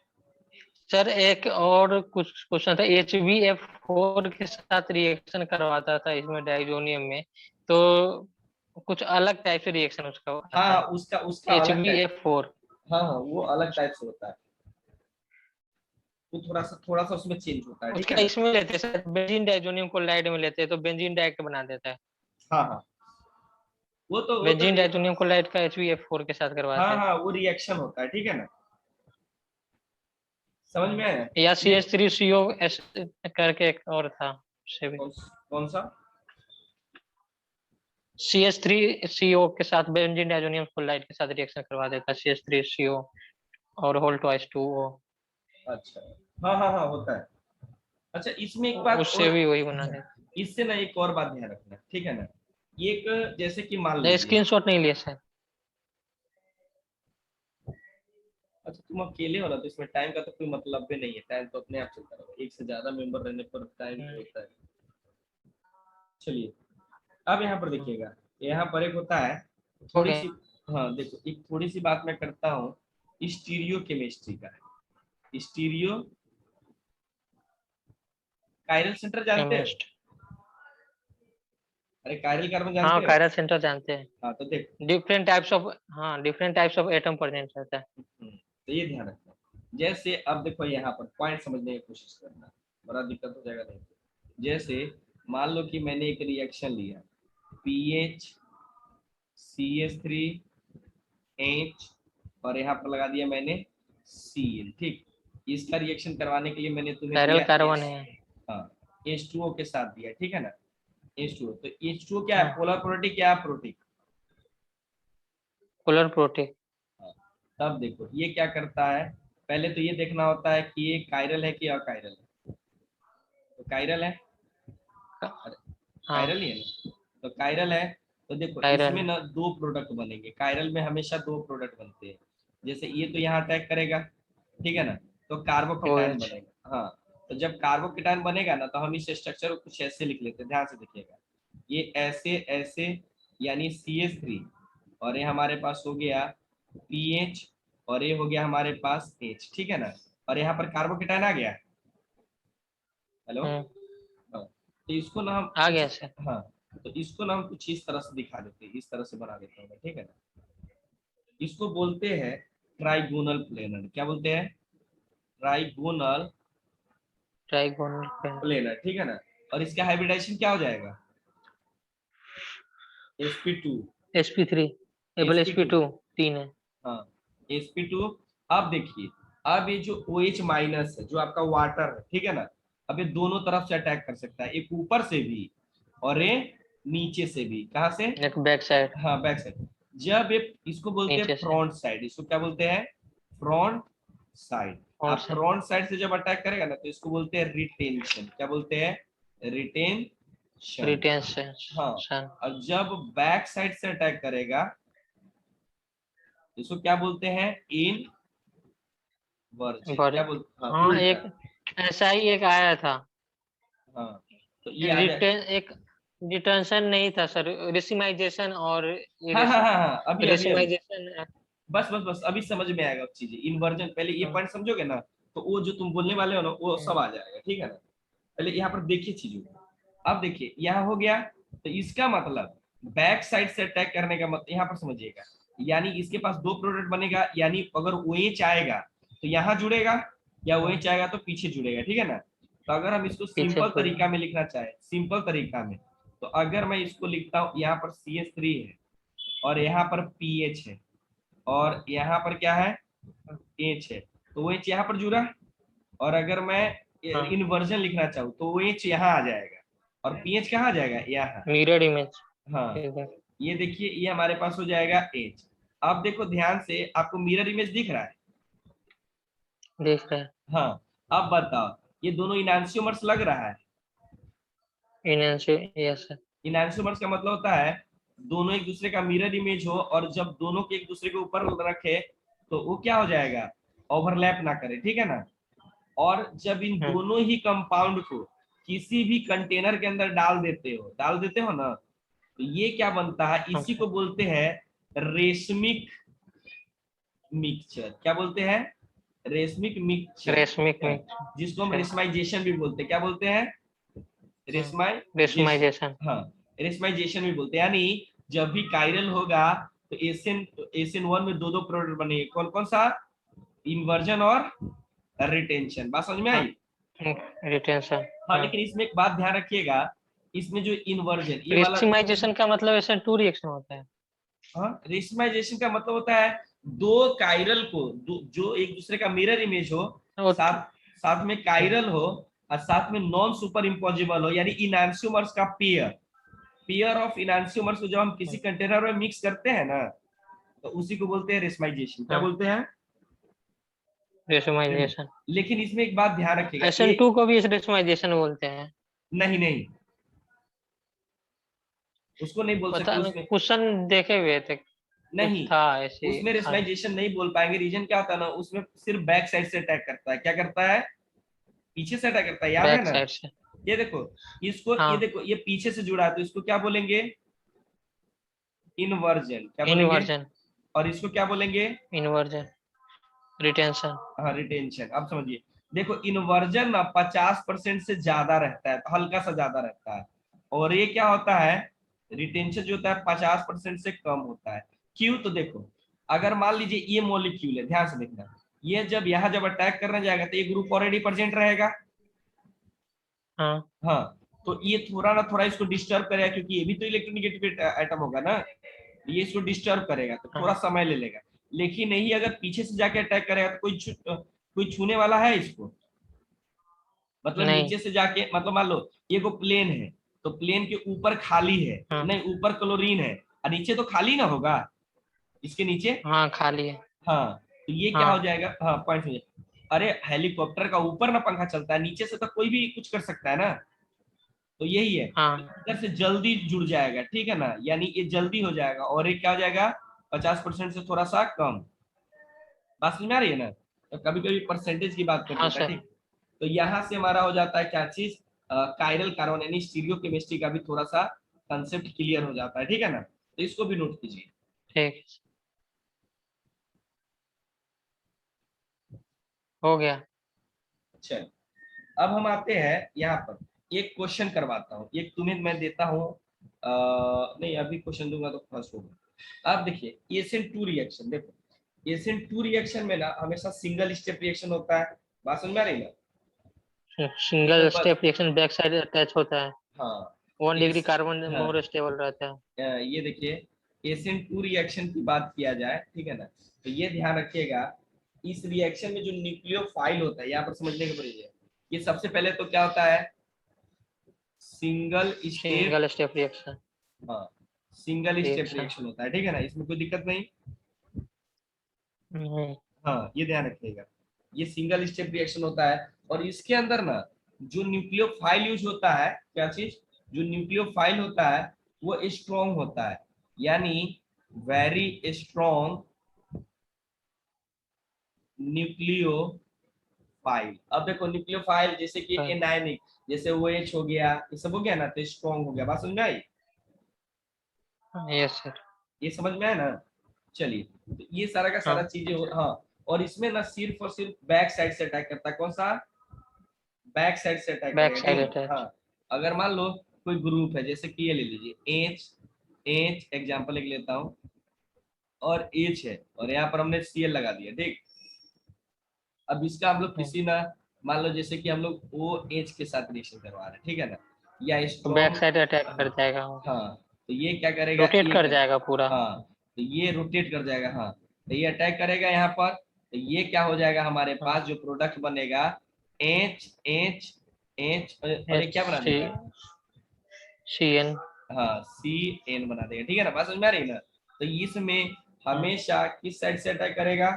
सर एक और कुछ क्वेश्चन था, HbF4 के साथ रिएक्शन करवाता था इसमें डाइजोनियम में, तो कुछ अलग टाइप से रिएक्शन उसका हाँ आता हाँ, है। उसका उसका एच अलग बी टाइप, एफ फोर हाँ हाँ, वो अलग टाइप से होता है, वो थोड़ा सा उसमें चेंज होता है, ठीक है उसका ना। इसमें लेते हैं सर, बेंजीन डाइजोनियम को लाइड में लेते हैं तो बेंजीन डाइरेक्ट बना देता है। हाँ हाँ, वो तो बेंजीन डाइजोनियम को लाइड का HbF4 के साथ हाँ करवाते हैं। हाँ, वो रिएक्शन होता है, ठीक है ना। समझ में आया? या CH3CO करके एक और था से भी। कौन सा? CH3CO के साथ बेंजीन डाइजोनियम फ्लोराइड के साथ रिएक्शन करवा देता है, CH3CO और होल ट्वाइस 2O। अच्छा, हाँ हाँ हाँ, होता है। अच्छा, इसमें एक बात उससे और, भी वही बना देता इससे ना एक और बात ध्यान रखना, ठीक है ना। ये एक, जैसे कि मान है। लीजिए, स्क्रीनशॉट नहीं लिया सर। अच्छा तुम अकेले हो ना, तो इसमें टाइम का तो कोई मतलब भी नहीं है, टाइम तो अपने आप चलता रहेगा, एक से ज्यादा मेंबर रहने पर टाइम होता है। चलिए, अब यहाँ पर देखिएगा, यहाँ पर एक होता है थोड़ी ओके। सी, हाँ देखो, एक थोड़ी सी बात मैं करता हूँ स्टीरियो केमिस्ट्री का। स्टीरियो कायरल सेंटर जानते हो? केमिस्ट। अरे कायरल कार्बन हाँ, जानते हो? कायरल सेंटर जानते हैं। हाँ तो देख, different types of atom present रहता है। तो ये ध्यान रखना। जैसे अब देखो यहाँ पर पॉइंट समझने की कोशिश करना, बड़ा दिक्कत हो जाएगा नहीं तो। जैसे मान लो कि मैंने एक रिएक्शन लिया, पीएच CH3H, और यहाँ पर लगा दिया मैंने Cl, ठीक। इसका रिएक्शन करवाने के लिए मैंने तुम्हें कायरल दिया कार्बन H, है। हाँ H2O के साथ दिया, ठीक है ना। H2O, तो H2O क्या है, हाँ, पोलर प्रोटिक या प्रोटिक? Polar protein. हाँ, तब देखो ये क्या करता है, पहले तो ये देखना होता है कि ये कायरल है कि अकायरल है। तो कायरल है, अरे हाँ, कायरल ही है ना, तो कायरल है। तो देखो कायरल इसमें है। ना दो प्रोडक्ट बनेंगे, कायरल में हमेशा दो प्रोडक्ट बनते हैं। जैसे ये तो यहाँ अटैक करेगा, ठीक है ना, तो कार्बोकेटायन OH। बनेगा, हाँ। तो जब कार्बोकेटायन बनेगा ना, तो हम इस स्ट्रक्चर को कुछ ऐसे लिख लेते हैं, ध्यान से देखिएगा। ये ऐसे ऐसे, यानी CH3, और ये हमारे पास हो गया PH, और ये हो गया हमारे पास H, ठीक है ना। और यहाँ पर कार्बोकेटायन आ गया, हेलो, हम्म। हाँ। तो इसको ना हम आ कुछ, गया सर। हाँ, तो इसको ना हम कुछ इस तरह से दिखा देते हैं, इस तरह से बना देता हूँ मैं, ठीक है ना। इसको बोलते हैं ट्राइगोनल प्लेनर, क्या बोलते हैं, ट्राइगोनल ट्राइगोनल पेन। प्लेनर, ठीक है ना। और इसका हाइब्रिडाइजेशन क्या हो जाएगा, sp2, sp3। Able sp2, sp2 तीन है। हाँ sp2। अब देखिए, अब ये जो OH माइनस है, जो आपका वाटर है, ठीक है ना, अब ये दोनों तरफ से अटैक कर सकता है, एक ऊपर से भी और ये नीचे से भी, कहाँ से, एक बैक साइड। हाँ बैक साइड। जब ये, इसको बोलते हैं नीचे से। फ्रंट साइड, इसको क्या बोलते हैं, फ्रंट साइड। और आप से फ्रंट साइड से जब अटैक करेगा ना, तो इसको बोलते हैं रिटेंशन, क्या बोलते हैं, रिटेंशन, हाँ। रिटेंशन। और जब बैक साइड से अटैक करेगा, इसको क्या बोलते हैं, इनवर्जन, बर क्या बोलते, हाँ हाँ, उल्टा, एक ऐसा ही एक आया था। हाँ। तो ये आ जाए, रिटेन एक रिटेंशन नहीं था सर, रेसिमाइजेशन और हाँ हाँ हाँ हाँ, अभी अभी अभी, रेसिमाइजेशन। बस बस बस, अभी समझ में आएगा अब चीजें, इन्वर्जन, पहले ये पॉइंट समझोगे ना, तो वो जो तुम बोलने वाले हो ना, वो सब आ जाएगा, ठीक है ना। पहले यहाँ पर देखिए चीजों को। अब देखिए यहाँ हो गया, तो इसका मतलब बैक साइड से अटैक करने का मतलब, यहाँ पर समझिएगा, यानी इसके पास दो प्रोडक्ट बनेगा, यानी अगर OH आएगा तो यहाँ जुड़ेगा, या OH आएगा तो पीछे जुड़ेगा, ठीक है ना। तो अगर हम इसको पीछे सिंपल छोड़। तरीका में लिखना चाहे, सिंपल तरीका में, तो अगर मैं इसको लिखता हूँ, यहाँ पर CH3 है, और यहाँ पर PH है, और यहाँ पर क्या है, H है, तो OH यहाँ पर जुड़ा। और अगर मैं हाँ, इन्वर्जन लिखना चाहूँ, तो OH यहाँ आ जाएगा, और PH कहाँ आ जाएगा, यहाँ, मिरर इमेज। हाँ। इधर ये देखिए, ये हमारे पास हो जाएगा H। अब देखो ध्यान से, आपको मिरर इमेज दिख रहा है, देख रहे हैं। हाँ। अब बताओ, ये दोनों इनांशियोमर्स लग रहा है। इनसे यस सर। इनांशियोमर्स का मतलब होता है दोनों एक दूसरे का मिरर इमेज हो, और जब दोनों के एक दूसरे के ऊपर रखे, तो वो क्या हो जाएगा, ओवरलैप ना करे, ठीक है ना। और जब इन हम्म। दोनों ही कंपाउंड को किसी भी कंटेनर के अंदर डाल देते हो ना, तो ये क्या बनता है, हाँ इसी सर। को बोलते हैं रेशमिक मिक्सचर, क्या बोलते हैं, रेशमिक मिक्सचर, रेशमिक में। जिसको हम सर। रेशमाइजेशन भी बोलते हैं, क्या बोलते हैं, रेशमाइजेशन, रेशमाइजेशन। हाँ, रेशमाइजेशन भी बोलते हैं। यानी जब भी कायरल होगा, तो एसएन वन में दो दो प्रोडक्ट बनेंगे, कौन कौन सा, इन्वर्जन और रिटेंशन, बात समझ में हाँ, आई। रिटेंशन। हाँ, हाँ, लेकिन इसमें एक बात ध्यान रखिएगा, इसमें जो इन्वर्जन ये वाला, रेशमाइजेशन का मतलब ऐसा टू रिएक्शन होता है। हाँ, रेशमाइजेशन का मतलब होता है दो कायरल को, जो एक दूसरे का मिरर इमेज हो, वो- साथ साथ में कायरल हो और साथ में नॉन सुपर इम्पोजिबल हो, यानी इनैंसियोमर्स का पेयर ऑफ इनैंसियोमर्स को जब हम किसी कंटेनर में मिक्स करते हैं ना, तो उसी को बोलते हैं रेशमाइजेशन। क्या हाँ, बोलते हैं? रेशमाइजेशन। लेकिन इसमें एक बात ध्यान रखिएगा, SN2 को भी रेशमाइजेशन बोलते हैं। नहीं नहीं, उसको नहीं बोल पता सकते नहीं, उसमें। क्वेश्चन देखे हुए थे, कुछ नहीं, था ऐसे। उसमें हाँ, रेशमाइजेशन नहीं बोल पाएंगे। रीजन क्या होता है ना, उसमें सिर्फ बैक साइड से अटैक करता है। क्या करता है? पीछे से अटैक करता है, याद है बैक ना? साइड से। ये देखो, इसको ये हाँ, देखो, ये पीछे से जुड़ा है तो इसको क्या बोलेंगे? इनवर्जन। क्या बोलेंगे? इनवर्जन। और इसको क्या बोलेंगे? Inversion, retention. हाँ, रिटेंशन। अब समझिए, देखो इन्वर्जन ना 50% से ज्यादा रहता है, हल्का सा ज्यादा रहता है, और ये क्या होता है, रिटेंशन जो होता है 50% से कम होता है। क्यों? तो देखो, अगर मान लीजिए ये मॉलिक्यूल है, ध्यान से देखना, ये जब यहाँ जब अटैक करने जाएगा तो ये ग्रुप ऑलरेडी प्रेजेंट रहेगा। हाँ, हाँ, तो ये थोड़ा ना थोड़ा इसको डिस्टर्ब करेगा, क्योंकि ये भी तो इलेक्ट्रोनेगेटिव एटम होगा ना, ये इसको डिस्टर्ब करेगा तो थोड़ा हाँ, समय ले लेगा। लेकिन नहीं, अगर पीछे से जाके अटैक करेगा तो कोई छूने वाला है इसको? मतलब नहीं। नीचे से जाके, मतलब मान लो ये को प्लेन है, तो प्लेन के ऊपर खाली है, हाँ, नहीं ऊपर क्लोरीन है और नीचे तो खाली ना होगा इसके नीचे। हाँ, खाली है। हाँ, तो ये क्या हो हाँ, जाएगा, हाँ पॉइंट हो जाएगा। अरे हेलीकॉप्टर का ऊपर ना पंखा चलता है, नीचे से तो कोई भी कुछ कर सकता है ना, तो यही है, हाँ, इधर से जल्दी जुड़ जाएगा, ठीक है ना, यानी ये जल्दी हो जाएगा, और ये क्या हो जाएगा, 50% से थोड़ा सा कम। बात समझ में आ रही है ना? तो कभी कभी परसेंटेज की बात कर हाँ देता है, सर। ठीक। तो यहाँ से हमारा हो जाता है क्या चीज, कायरल कार्बन यानी स्टीरियो केमिस्ट्री का भी थोड़ा सा कंसेप्ट क्लियर हो जाता है, ठीक है ना, तो इसको भी नोट कीजिए। ठीक है, हो गया। चलो, अब हम आते हैं यहाँ पर, एक क्वेश्चन करवाता हूँ, एक तुम्हें मैं देता हूँ, नहीं अभी क्वेश्चन दूंगा तो फर्स्ट होगा। आप देखिए एसएन2 रिएक्शन, देखो एसएन2 रिएक्शन में ना हमेशा सिंगल स्टेप रिएक्शन होता है। बात समझ में आ रही है ना? Single simple. Step reaction back side attach होता है। हाँ, 1 डिग्री एस कार्बन हाँ, मोर स्टेबल रहता है। ये देखिए एसएन2 रिएक्शन की बात किया जाए, ठीक है ना, तो ये ध्यान रखिएगा, इस रिएक्शन में जो न्यूक्लियोफाइल होता है, यहाँ पर समझने के पड़ेगा, ये सबसे पहले तो क्या होता है, single step. Single step reaction. हाँ, सिंगल स्टेप रिएक्शन। रिएक्शन होता है, ठीक है ना, इसमें कोई दिक्कत नहीं। नहीं। हाँ, ये ध्यान रखिएगा, ये सिंगल स्टेप रिएक्शन होता है, और इसके अंदर ना जो न्यूक्लियोफाइल यूज होता है, क्या चीज, जो न्यूक्लियोफाइल होता है वो स्ट्रॉन्ग होता है, यानी वेरी स्ट्रॉन्ग न्यूक्लियोफाइल। अब देखो न्यूक्लियोफाइल जैसे कि एनायनिक, जैसे OH हो गया, ये सब हो गया ना, तो स्ट्रॉन्ग हो गया। बात समझ में आई? Yes sir. ये समझ में आया ना? चलिए, तो ये सारा का सारा हाँ, चीजें हाँ, और इसमें ना सिर्फ और सिर्फ बैक साइड से अटैक करता है। कौन सा? बैक साइड से अटैक बैक करेगा, ठीक साइड है। अटैच। हाँ, अगर मान लो कोई ग्रुप है, जैसे कि ये ले लीजिए एच, एच एग्जाम्पल एक लेता हूँ, और एच है, और यहाँ पर हमने Cl लगा दिया, ठीक। अब इसका हम लोग किसी ना, मान लो जैसे कि हम लोग OH के साथ रिएक्शन करवा रहे हैं, ठीक है ना, या तो बैक स्ट्रॉन्ग। साइड अटैक कर हाँ, जाएगा वो। हाँ, तो ये क्या करेगा, रोटेट ये कर कर, जाएगा पूरा। हाँ, तो ये रोटेट कर जाएगा, हाँ, तो ये अटैक करेगा यहाँ पर, तो ये क्या हो जाएगा, हमारे हाँ, पास जो प्रोडक्ट बनेगा एच एच एच, और ये एच क्या बना सी देगा, सी एन। हाँ CN बना देगा, ठीक है ना। बात समझ में आ रही है ना? तो इसमें हमेशा किस साइड से अटैक करेगा,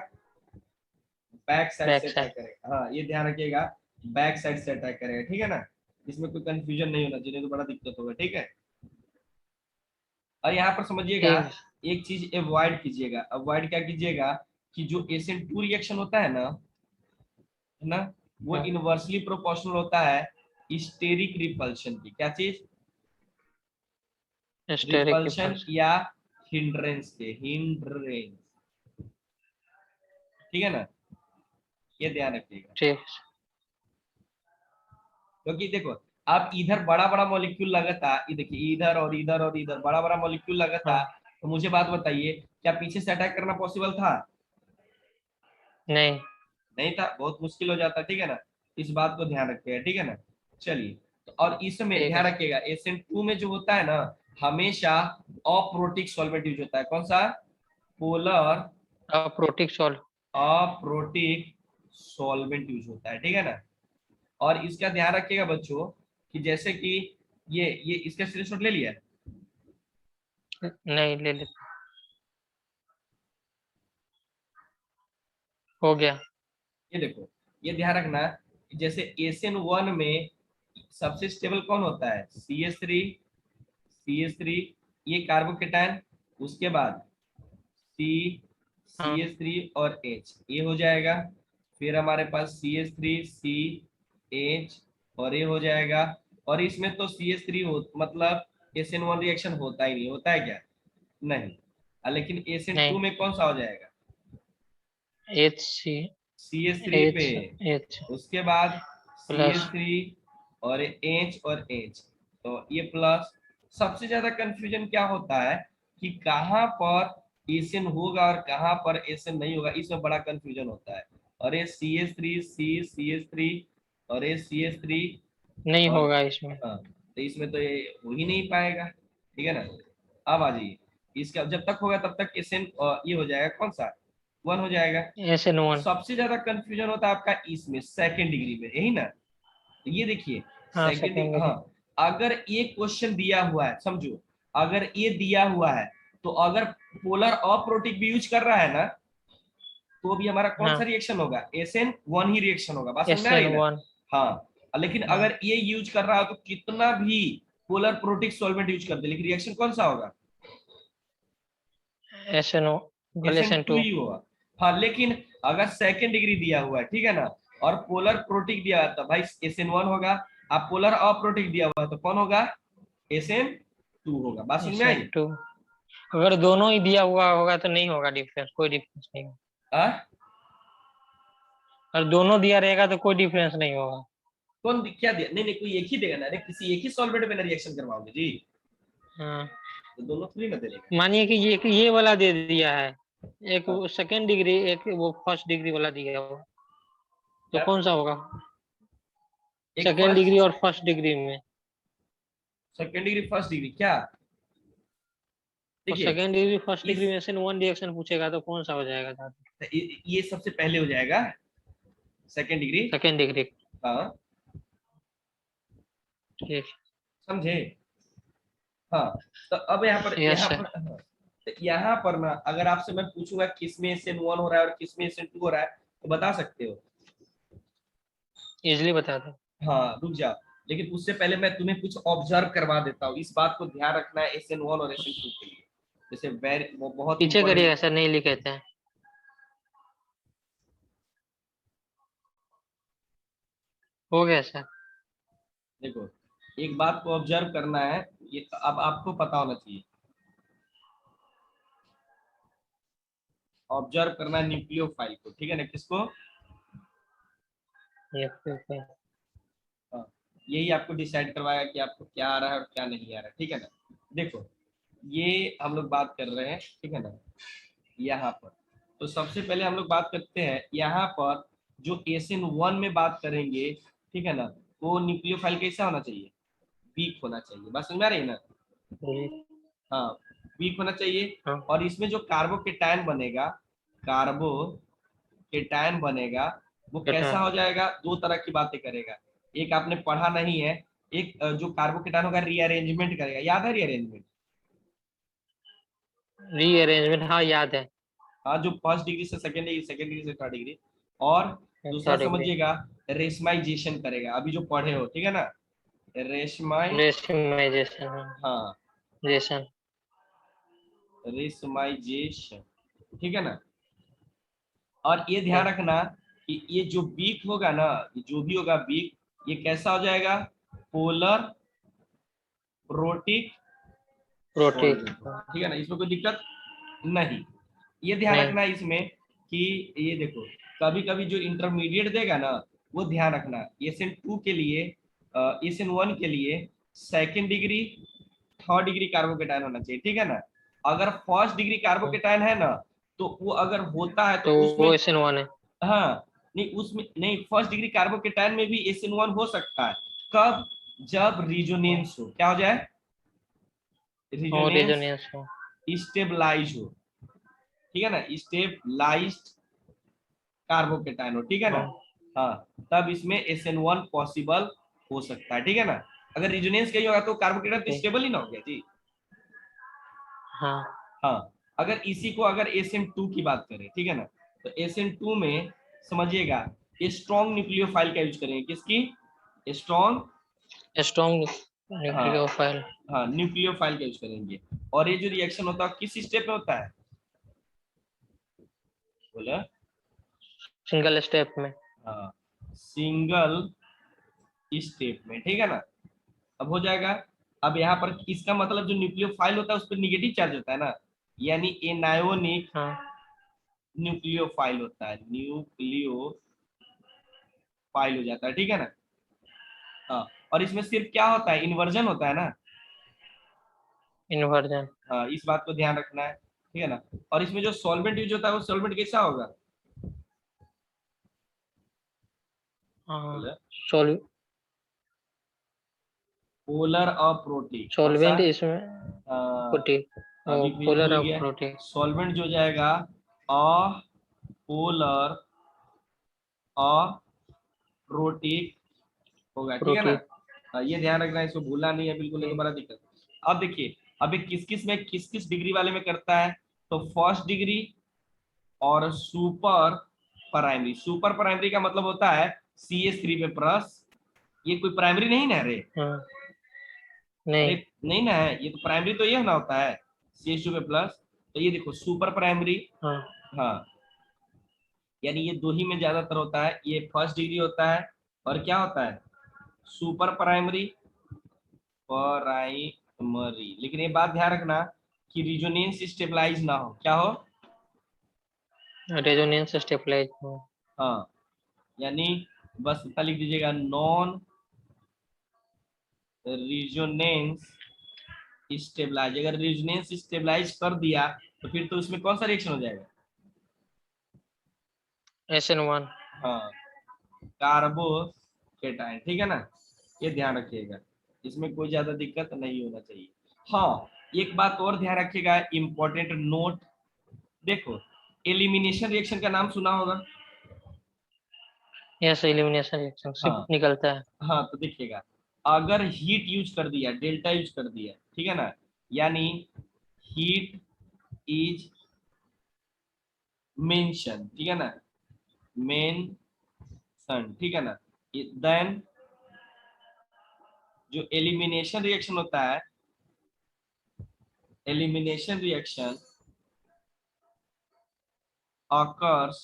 बैक साइड से बैक अटैक साइड। करेगा। हाँ, ये ध्यान रखिएगा, बैक साइड से अटैक करेगा, ठीक है ना, इसमें कोई कंफ्यूजन नहीं होना चाहिए, तो बड़ा दिक्कत होगा, ठीक है। और यहाँ पर समझिएगा, ठीक है। एक चीज अवॉइड कीजिएगा, अवॉइड क्या कीजिएगा, कि जो SN2 रिएक्शन होता है ना, वो हाँ, इनवर्सली प्रोपोर्शनल होता है स्टेरिक रिपल्शन की। क्या चीज? Steric repulsion repulsion. या हिंड्रेंस के, हिंड्रेंस, ठीक है ना, ये ध्यान रखिएगा। ठीक है। क्योंकि देखो, आप इधर बड़ा बड़ा मॉलिक्यूल लगा था, ये देखिए इधर और इधर और इधर बड़ा बड़ा मॉलिक्यूल लगा था, हाँ, तो मुझे बात बताइए, क्या पीछे से अटैक करना पॉसिबल था? नहीं। नहीं था, बहुत मुश्किल हो जाता, ठीक है ना, इस बात को ध्यान रखिएगा, ठीक है ना। चलिए, तो और इसमें ठीक है ध्यान सर। रखिएगा SN2 में जो होता है ना, हमेशा अप्रोटिक सॉल्वेंट यूज होता है। कौन सा? Polar aprotic solve. Aprotic solvent use होता है, ठीक है ना। और इसका ध्यान रखिएगा बच्चों कि जैसे कि ये इसका स्क्रीनशॉट ले लिया। नहीं ले ले, हो गया। ये देखो, ये ध्यान रखना कि जैसे SN1 में सबसे स्टेबल कौन होता है, CH3, ये कार्बोकेटायन, उसके बाद C, हाँ CH3 और H, ये हो जाएगा। फिर हमारे पास CH3, C, H और ये हो जाएगा। और इसमें तो CH3 हो मतलब SN1 रिएक्शन होता ही नहीं, होता है क्या, नहीं। लेकिन SN2 नहीं, में कौन सा हो जाएगा, एच सी, CH3 पे, एच एच उसके बाद प्लस। CH3 और H और H, तो ये प्लस। सबसे ज्यादा कंफ्यूजन क्या होता है कि कहाँ पर एसिन होगा और कहाँ पर एसिन नहीं होगा, इसमें बड़ा कंफ्यूजन होता है। और ये CH3 CH3 और ये CH3 नहीं और होगा इसमें। हाँ, तो इसमें तो ये हो ही नहीं पाएगा, ठीक है ना। अब आ जाइए, इसका जब तक होगा तब तक एसिन ये हो जाएगा, कौन सा, 1 हो जाएगा। SN1। सबसे ज्यादा कंफ्यूजन होता है आपका इसमें सेकंड डिग्री में, यही ना। तो ये देखिए हाँ सेकंड, सेकेंड हाँ, डिग्री। अगर ये क्वेश्चन दिया हुआ है, समझो, अगर ये दिया हुआ है तो अगर पोलर अप्रोटिक भी यूज कर रहा है ना, तो भी हमारा कौन सा हाँ रिएक्शन होगा, SN1 ही रिएक्शन होगा, बात समझ में आ रही है ना। SN1। हाँ, लेकिन हाँ अगर ये यूज कर रहा है तो कितना भी पोलर प्रोटिक सॉल्वेंट यूज कर दे, लेकिन रिएक्शन कौन सा होगा, SNO गल SN2 SN2। ही होगा। हाँ, लेकिन अगर सेकंड डिग्री दिया हुआ है, ठीक है ना, और पोलर प्रोटिक दिया है तो भाई SN1 होगा। आप पोलर अप्रोटिक दिया हुआ है तो कौन होगा, SN2 होगा, बात समझ में आई। SN2 अगर दोनों ही दिया हुआ होगा तो नहीं होगा डिफरेंस, कोई डिफरेंस नहीं होगा। आ? और दोनों दिया रहेगा तो कोई डिफरेंस नहीं होगा। क्या दिया, नहीं नहीं, कोई एक ही देगा ना, अरे किसी एक ही सॉल्वेंट में ना रिएक्शन करवाओगे जी, हाँ तो दोनों थोड़ी ना देगा। मानिए कि ये वाला दे दिया है, एक हाँ, वो सेकेंड डिग्री, एक वो फर्स्ट डिग्री वाला दिया हुआ, तो क्या, कौन सा होगा? एक सेकेंड डिग्री फर्स्ट, और फर्स्ट डिग्री में। सेकंड डिग्री फर्स्ट डिग्री क्या, और देखिए सेकेंड डिग्री फर्स्ट डिग्री इस, में SN1 रिएक्शन पूछेगा तो कौन सा हो जाएगा दादा? ये सबसे पहले हो जाएगा सेकंड डिग्री। Second degree. हाँ, ठीक। समझे। हाँ, तो अब यहाँ पर, यस सर। हाँ, तो यहाँ पर ना अगर आपसे मैं पूछूंगा किसमें SN1 हो रहा है और किसमें SN2 हो रहा है, तो बता सकते हो। इजिली बता दो। हाँ, रुक जाओ, लेकिन उससे पहले मैं तुम्हें कुछ ऑब्जर्व करवा देता हूँ, इस बात को ध्यान रखना है SN1 और SN2 के लिए, जैसे वेरी वो बहुत पीछे इंपॉर्टेंट। करिएगा सर, नहीं लिखे थे। हो गया सर। देखो, एक बात को ऑब्जर्व करना है, ये अब आपको पता होना चाहिए, ऑब्जर्व करना है न्यूक्लियोफाइल को, ठीक है ना, किसको, ये ओके। हाँ, यही आपको डिसाइड करवाएगा कि आपको क्या आ रहा है और क्या नहीं आ रहा है, ठीक है ना। देखो, ये हम लोग बात कर रहे हैं, ठीक है ना, यहाँ पर, तो सबसे पहले हम लोग बात करते हैं यहाँ पर, जो SN1 में बात करेंगे, ठीक है ना, वो न्यूक्लियोफाइल कैसा होना चाहिए, वीक होना चाहिए, बस समझ में आ रही है ना। हाँ, वीक होना चाहिए। हाँ और इसमें जो कार्बोकेटायन बनेगा, कार्बोकेटायन बनेगा, वो बेटा। कैसा हो जाएगा, दो तरह की बातें करेगा। एक आपने पढ़ा नहीं है, एक जो कार्बोकेटायन होगा रीअरेंजमेंट करेगा, याद है रीअरेंजमेंट, रीअरेंजमेंट, हाँ याद है। हाँ, जो फर्स्ट डिग्री से सेकंड डिग्री, सेकंड डिग्री से थर्ड डिग्री। और दूसरा थर्ड डिग्री। समझिएगा, रेशमाइजेशन करेगा, अभी जो पढ़े हो, ठीक है ना, रेशमाई, रेशमाइजेशन। हाँ, जेसन। रेशमाइजेशन, ठीक है ना। और ये ध्यान ठीक। रखना कि ये जो बीक होगा ना, ये जो भी होगा बीक, ये कैसा हो जाएगा, पोलर प्रोटिक प्रोटीन। सॉल्वेंट होगा, ठीक है ना, इसमें कोई दिक्कत नहीं। ये ध्यान नहीं। रखना है इसमें कि ये देखो, कभी कभी जो इंटरमीडिएट देगा ना, वो ध्यान रखना, SN2 के लिए, SN1 के लिए second degree third degree carbocation होना चाहिए, ठीक है ना। अगर फर्स्ट डिग्री कार्बोकेटायन है ना, तो वो अगर होता है तो तो उसमें, वो SN1 है। हाँ, नहीं उसमें नहीं, फर्स्ट डिग्री कार्बोकेटायन में भी SN1 हो सकता है, कब, जब रिजोनेंस हो, क्या हो जाए, और रिजोनेंस रेजोनेंस हो। स्टेबलाइज हो, ठीक है ना, स्टेबलाइज्ड कार्बोकेटायन हो, ठीक है ना। हाँ, तब इसमें SN1 पॉसिबल हो सकता है, ठीक है ना। अगर रिजोनेंस कहीं होगा तो कार्बोकेटायन तो स्टेबल ही ना हो गया जी। हाँ हाँ, अगर इसी को अगर SN2 की बात करें, ठीक है ना, तो SN2 में समझिएगा स्ट्रॉन्ग न्यूक्लियोफाइल का यूज करेंगे, किसकी, स्ट्रॉन्ग, स्ट्रॉन्ग हाँ न्यूक्लियोफाइल। हाँ न्यूक्लियोफाइल का यूज करेंगे। और ये जो रिएक्शन होता है किस स्टेप में होता है, बोला। सिंगल स्टेप में। हाँ, सिंगल स्टेप में, ठीक है ना। अब हो जाएगा। अब यहाँ पर इसका मतलब जो न्यूक्लियोफाइल होता है उस पर निगेटिव चार्ज होता है ना, यानी एनायोनिक हाँ न्यूक्लियोफाइल होता है, न्यूक्लियोफाइल हो जाता है, ठीक है ना। हाँ, और इसमें सिर्फ क्या होता है, इन्वर्जन होता है ना। इन्वर्जन। हाँ, इस बात को ध्यान रखना है, ठीक है ना। और इसमें जो सॉल्वेंट यूज होता है वो सॉल्वेंट कैसा होगा, हाँ बोले। सोल पोलर और प्रोटिक कौन सा, सॉल्वेंट इसमें हाँ, पुटी, अभी फिर पोलर भूल ऑफ गया। प्रोटी। सॉल्वेंट जो जाएगा अपोलर अप्रोटिक होगा, ठीक है प्रोटी। ना। हाँ, ये ध्यान रखना है, इसको भूलना नहीं है बिल्कुल, नहीं तो बड़ा दिक्कत। अब देखिए, अभी किस किस में किस किस डिग्री वाले में करता है, तो फर्स्ट डिग्री और सुपर प्राइमरी का मतलब होता है CH3 पे प्लस। ये कोई प्राइमरी नहीं ना रे, हाँ अरे नहीं। नहीं ना है, ये तो प्राइमरी तो ये होना होता है CH2 पे प्लस। तो ये देखो सुपर प्राइमरी, हाँ हाँ, यानी ये दो ही में ज्यादातर होता है, ये फर्स्ट डिग्री होता है और क्या होता है, सुपर प्राइमरी, प्राइमरी। लेकिन ये बात ध्यान रखना कि रिजोनेंस स्टेबलाइज ना हो, क्या हो, रेजोनेंस स्टेबलाइज। हाँ, यानी बस इतना लिख दीजिएगा, नॉन रिजोनेंस स्टेबलाइज। अगर रिजोनेंस स्टेबलाइज कर दिया तो फिर तो उसमें कौन सा रिएक्शन हो जाएगा, SN1। हाँ, कार्बोकेटायन, ठीक है ना। ये ध्यान रखिएगा, इसमें कोई ज्यादा दिक्कत नहीं होना चाहिए। हाँ, एक बात और ध्यान रखिएगा, इंपॉर्टेंट नोट, देखो एलिमिनेशन रिएक्शन का नाम सुना होगा। यस, एलिमिनेशन रिएक्शन सिर्फ हाँ निकलता है। हाँ, तो देखिएगा, अगर हीट यूज कर दिया, डेल्टा यूज कर दिया, ठीक है ना, यानी हीट इज मेंशन, ठीक है ना, मेंशन, ठीक है ना, देन जो एलिमिनेशन रिएक्शन होता है, एलिमिनेशन रिएक्शन occurs,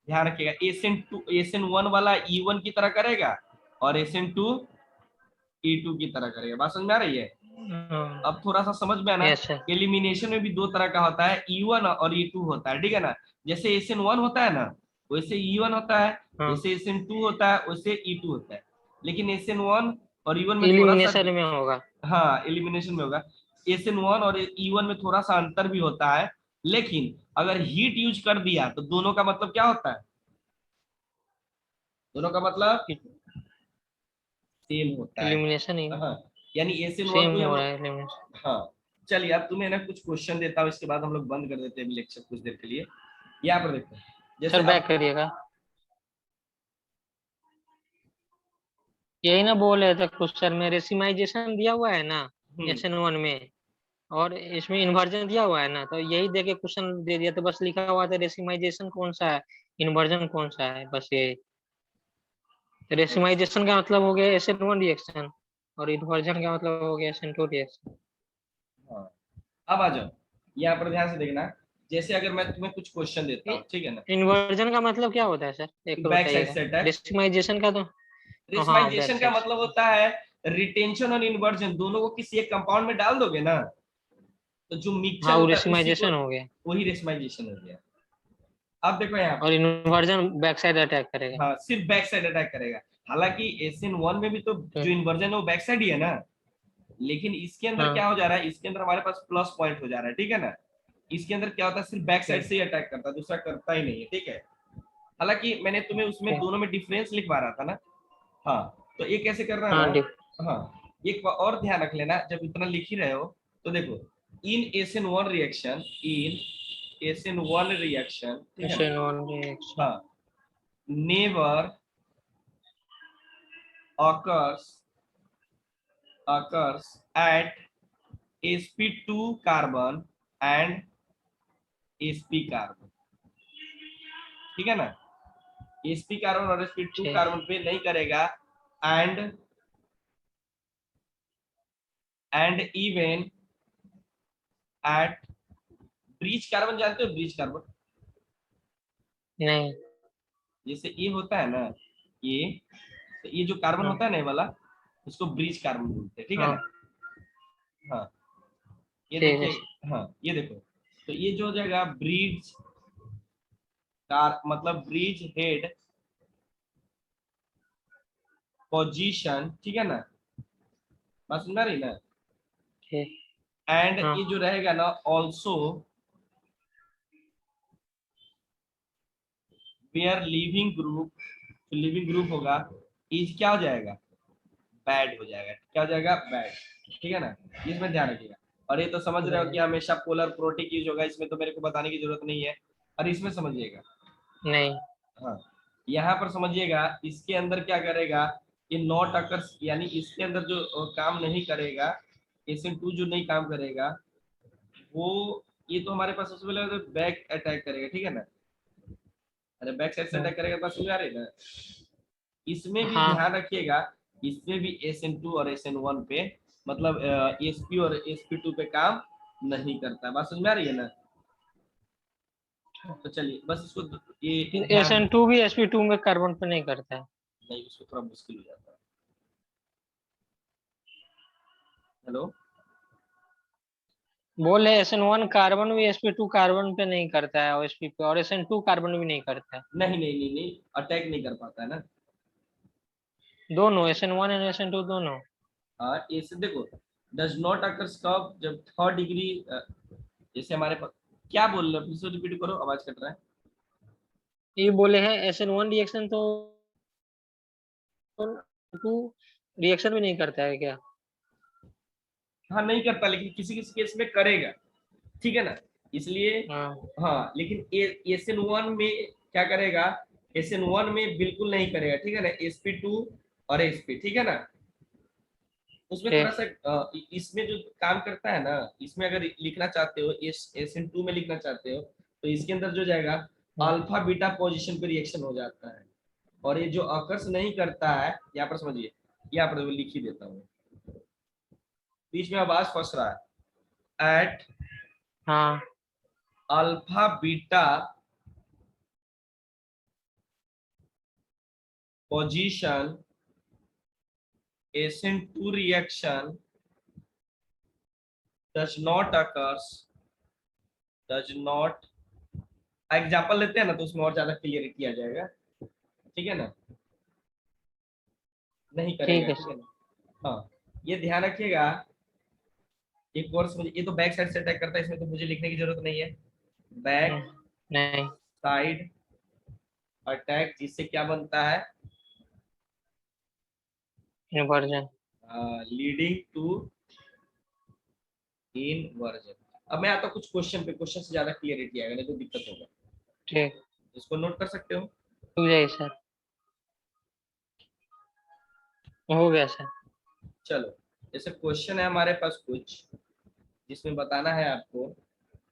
ध्यान रखिएगा, SN1 वाला E1 की तरह करेगा और SN2 E2 की तरह करेगा। बात समझ में आ रही है, अब थोड़ा सा समझ में आना। Yes sir. एलिमिनेशन में भी दो तरह का होता है, E1 और E2 होता है, ठीक है ना। जैसे SN1 होता है ना वैसे E1 होता है, हाँ, जैसे SN2 होता है वैसे E2 होता है। लेकिन SN1 और E1 में थोड़ा सा, एलिमिनेशन में होगा। हाँ एलिमिनेशन में होगा, SN1 और E1 में थोड़ा सा अंतर भी होता है। लेकिन अगर हीट यूज कर दिया तो दोनों का मतलब क्या होता है, दोनों का मतलब सेम होता है। एलिमिनेशन ही हाँ, यानी SN1 सेम को ही हम हो रहा लोग, है एलिमिनेशन। हाँ। चलिए अब तुम्हें ना कुछ क्वेश्चन देता हूँ, इसके बाद हम लोग बंद कर देते हैं लेक्चर कुछ देर के लिए। यहाँ पर देखो, जैसे सर बैक अब, करिएगा। यही ना बोल रहे थे क्वेश्चन में रेसिमाइजेशन दिया हुआ है ना हम्म, SN1 में, और इसमें इन्वर्जन दिया हुआ है ना, तो यही दे के क्वेश्चन दे दिया, तो बस लिखा हुआ था रेसिमाइजेशन कौन सा है, इन्वर्जन कौन सा है, बस ये। अच्छा, रेसिमाइजेशन का मतलब हो गया SN1 रिएक्शन, और इन्वर्जन का मतलब हो गया SN2 रिएक्शन। हाँ, अब आ जाओ, यहाँ पर ध्यान से देखना। जैसे अगर मैं तुम्हें कुछ क्वेश्चन देता हूँ, ठीक है ना, इन्वर्जन का मतलब क्या होता है सर, एक तो बैक साइड बताइएगा। से अटैक। रेसिमाइजेशन का तो हाँ, बैक रेशमाइजेशन का साइड से। मतलब होता है रिटेंशन और इन्वर्जन, दोनों को किसी एक कंपाउंड में डाल दोगे ना, तो जो हाँ, मिक्सचर वो होता है उसी को, रेसिमाइजेशन हो गया। वही रेशमाइजेशन हो गया। अब देखो यहाँ और पर, इन्वर्जन बैक साइड अटैक करेगा। हाँ सिर्फ बैक साइड अटैक करेगा। हालांकि SN1 में भी तो जो इन्वर्जन है वो बैक साइड ही है ना, लेकिन इसके अंदर क्या हाँ हो जा रहा है, इसके अंदर हमारे पास प्लस पॉइंट हो जा रहा है, ठीक है ना। इसके अंदर क्या होता है, सिर्फ बैक साइड ठीक से ही अटैक करता है, दूसरा करता ही नहीं है, ठीक है। हालांकि मैंने तुम्हें उसमें ठीक। दोनों में डिफरेंस लिखवा रहा था ना। हाँ, तो ये कैसे करना है हाँ ना, हाँ, एक और ध्यान रख लेना जब इतना लिख ही रहे हो, तो देखो इन SN1 रिएक्शन, इन SN1 रिएक्शन, ठीक है, SN1 reaction हाँ, never occurs at sp2 carbon and sp carbon, ठीक है ना, sp कार्बन और sp2 ठीक कार्बन पे नहीं करेगा, and even at breach carbon, जानते हो ब्रीच कार्बन, नहीं जैसे ये होता है ना, ये तो ये जो कार्बन हाँ होता है ना ये वाला, इसको ब्रीच कार्बन बोलते हैं, ठीक है हाँ ना, हाँ, ये ठीक है देखिए, हाँ ये देखो, तो ये जो हो जाएगा ब्रीच कार मतलब ब्रीच हेड पोजीशन, ठीक है ना, बात सुन रही ना, ठीक एंड हाँ ये जो रहेगा ना ऑल्सो वेयर लिविंग ग्रुप होगा, इज क्या हो जाएगा, बैड हो जाएगा, क्या हो जाएगा, बैड, ठीक है ना, इसमें ध्यान रखिएगा। और ये तो समझ रहे हो कि हमेशा पोलर प्रोटिक यूज होगा, इसमें तो मेरे को बताने की जरूरत नहीं है, और इसमें समझिएगा, नहीं हाँ, यहाँ पर समझिएगा, इसके अंदर क्या करेगा, ये नॉट अकर्स, यानी इसके अंदर जो काम नहीं करेगा, SN2 जो नहीं काम करेगा वो, ये तो हमारे पास सबसे पहले बैक अटैक करेगा, ठीक है ना, अरे बैक साइड से हाँ अटैक करेगा, बात समझ आ रही है ना, इसमें भी हाँ ध्यान रखिएगा, इसमें भी SN2 और SN1 पे मतलब SP और SP2 पे काम नहीं करता, बात समझ में आ रही है ना, तो चलिए बस इसको ये ध्यान, SN2 भी sp2 में कार्बन पे नहीं करता है। नहीं उसको थोड़ा मुश्किल हो जाता है। हेलो, बोले SN1 कार्बन भी sp2 कार्बन पे नहीं करता है, और sp पे, और SN2 कार्बन भी नहीं करता है। नहीं अटैक नहीं कर पाता है ना, दोनों SN1 और SN2 दोनों। हाँ ऐसे देखो, डज नॉट अकर्स कब, जब 3rd डिग्री, जैसे हमारे पास, क्या बोल रहे हो, फिर से रिपीट करो, आवाज कट रहा है, ये बोले हैं SN1 रिएक्शन तो टू रिएक्शन भी नहीं करता है क्या? हाँ नहीं करता, लेकिन किसी किसी केस में करेगा, ठीक है ना, इसलिए, हाँ हाँ लेकिन SN1 में क्या करेगा, SN1 में बिल्कुल नहीं करेगा, ठीक है ना, SP2 और SP, ठीक है ना, उसमें थोड़ा ठीक सा इसमें जो काम करता है ना, इसमें अगर लिखना चाहते हो, SN2 में लिखना चाहते हो, तो इसके अंदर जो जाएगा हाँ अल्फा बीटा पोजीशन पे रिएक्शन हो जाता है, और ये जो अकर्स नहीं करता है, यहाँ पर समझिए, यहाँ पर लिख ही देता हूँ, बीच में आवाज फंस रहा है, एट हाँ alpha beta position SN2 reaction does not, example लेते हैं ना, तो उसमें और ज्यादा क्लियरिटी आ जाएगा, ठीक है ना, नहीं करेगा, ठीक है ठीक सर। है ना, हाँ, ये ध्यान रखिएगा, एक और समझिए, ये तो बैक साइड से अटैक करता है, इसमें तो मुझे लिखने की जरूरत नहीं है, बैक नहीं साइड अटैक, जिससे क्या बनता है, इन्वर्जन। Leading to inversion. अब मैं आता हूँ कुछ क्वेश्चन पे, क्वेश्चन से ज्यादा क्लियरिटी आएगा, नहीं तो दिक्कत होगा, ठीक इसको नोट कर सकते हो, हो जाए सर, हो गया सर। चलो, जैसे क्वेश्चन है हमारे पास कुछ, जिसमें बताना है आपको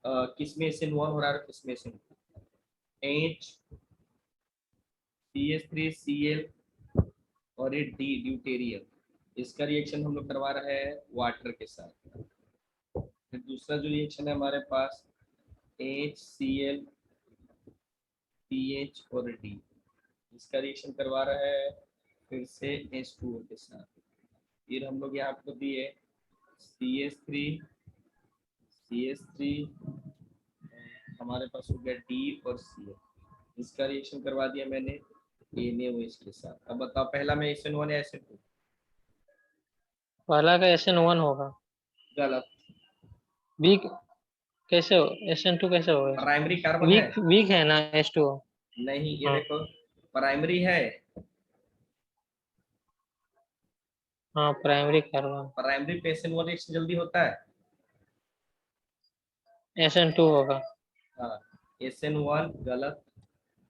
किसमें SN1 हो रहा है, किसमें HCH3Cl और ये ड्यूटेरियम, इसका रिएक्शन हम लोग करवा रहे हैं वाटर के साथ, फिर दूसरा जो रिएक्शन है हमारे पास HCl CH और D, इसका रिएक्शन करवा रहा है फिर से H2O के साथ, फिर हम लोग यहाँ पे दिए CH3 हमारे पास हो गया D और Cl, इसका रिएक्शन करवा दिया मैंने NaOH के साथ। अब बताओ पहला में SN1 या SN2, पहला का SN1 होगा। गलत, वीक कैसे हो, SN2 कैसे होगा? प्राइमरी कार्बन है, वीक वीक है ना H2O। नहीं ये हाँ देखो, प्राइमरी है, हाँ प्राइमरी कार्बन। प्राइमरी पे SN1 रिएक्शन जल्दी होता है, SN2 होगा। हाँ, SN1 गलत,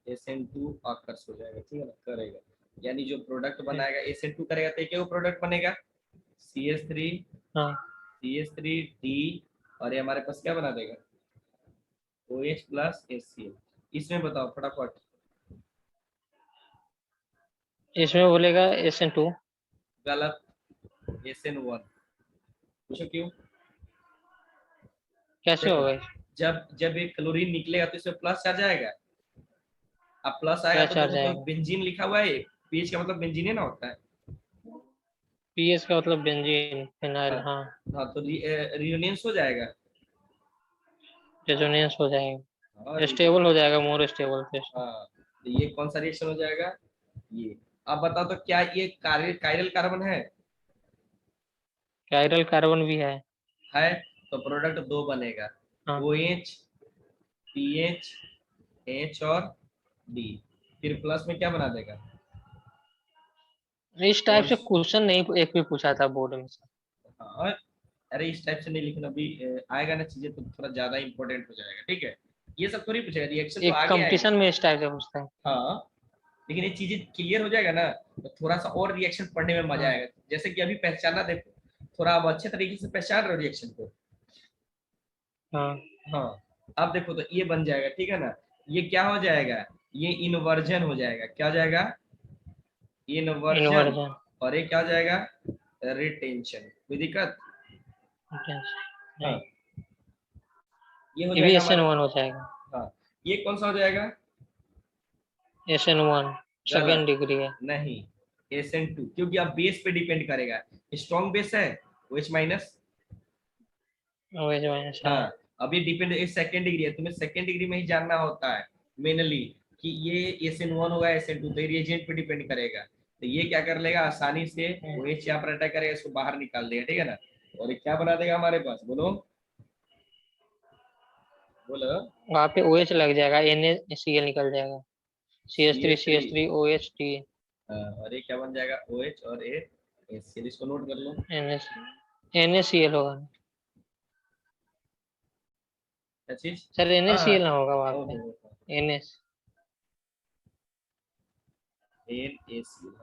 SN2 आकर्ष हो जाएगा, ठीक है ना, करेगा, यानी जो प्रोडक्ट बनाएगा SN2 करेगा तो क्या वो प्रोडक्ट बनेगा, CH3, हाँ CH3D, और ये हमारे पास क्या बना देगा, OH प्लस HCl। इसमें बताओ फटाफट। इसमें बोलेगा SN2। गलत, SN1। पूछो क्यों। कैसे देखो, होगा ये? जब जब एक क्लोरीन निकलेगा तो इसमें प्लस चार्ज आएगा, अब प्लस आएगा क्या तो चार्ज देखो तो आएगा? बेंजीन लिखा हुआ है, पीएच का मतलब बेंजीन है ना होता है। पीएच का मतलब बेंजीन फिनाइल, हाँ, हाँ। हाँ तो रियूनियंस हो जाएगा। रेजोनेंस हो और जाएगा, स्टेबल हो जाएगा, मोर स्टेबल टेस्ट। हाँ, तो ये कौन सा रिएक्शन हो जाएगा, ये। अब बताओ तो क्या ये कायरल कार्बन कायरल कार्बन भी है, तो प्रोडक्ट दो बनेगा, हाँ। OH, PH, H और D, फिर प्लस में क्या बना देगा, इस टाइप से बॉन्ड्स। क्वेश्चन नहीं एक भी पूछा था बोर्ड में से। हाँ, अरे इस टाइप से नहीं लिखना, अभी आएगा ना चीजें तो थोड़ा ज्यादा इंपॉर्टेंट हो जाएगा, ठीक है। ये सब थोड़ी पूछेगा, रिएक्शन तो एक आगे आएंगे। कंपटीशन में इस टाइप से पूछता है। हाँ, लेकिन ये चीजें क्लियर हो जाएगा ना, तो थोड़ा सा और रिएक्शन पढ़ने में मजा हाँ आएगा, जैसे कि अभी पहचाना, देखो थोड़ा अब अच्छे तरीके से पहचान रहे हो रिएक्शन को। हाँ। हाँ, अब देखो तो ये बन जाएगा, ठीक है ना, ये क्या हो जाएगा, ये इन्वर्जन हो जाएगा, क्या हो जाएगा, इन्वर्जन, इन्वर्जन। और ये क्या हो जाएगा, रिटेंशन। कोई दिक्कत। हाँ, नहीं, ये हो ये भी जाएगा हमारे। SN1 हो जाएगा। हाँ, ये कौन सा हो जाएगा, SN1 गलत, सेकेंड डिग्री है। नहीं, SN2, क्योंकि अब बेस पे डिपेंड करेगा, स्ट्रॉन्ग बेस है OH माइनस। OH माइनस, हाँ। हाँ, अब ये डिपेंड, सेकेंड डिग्री है, तुम्हें सेकेंड डिग्री में ही जानना होता है मेनली, कि ये SN1 होगा SN2, तो ये रिएजेंट पे डिपेंड करेगा, तो ये क्या कर लेगा आसानी से, OH यहाँ पर अटैक करेगा, इसको बाहर निकाल देगा, ठीक है ना, और ये क्या बना देगा हमारे पास, बोलो बोलो, वहाँ पे OH लग जाएगा, NaCl निकल जाएगा। CH3 CH3, CH3 OH T। और ये क्या बन जाएगा, OH और A HCl, इसको नोट कर लो। NaCl होगा। क्या चीज, सर हाँ, NaCl ना होगा वहाँ पे। ओहो, NS। NaCl।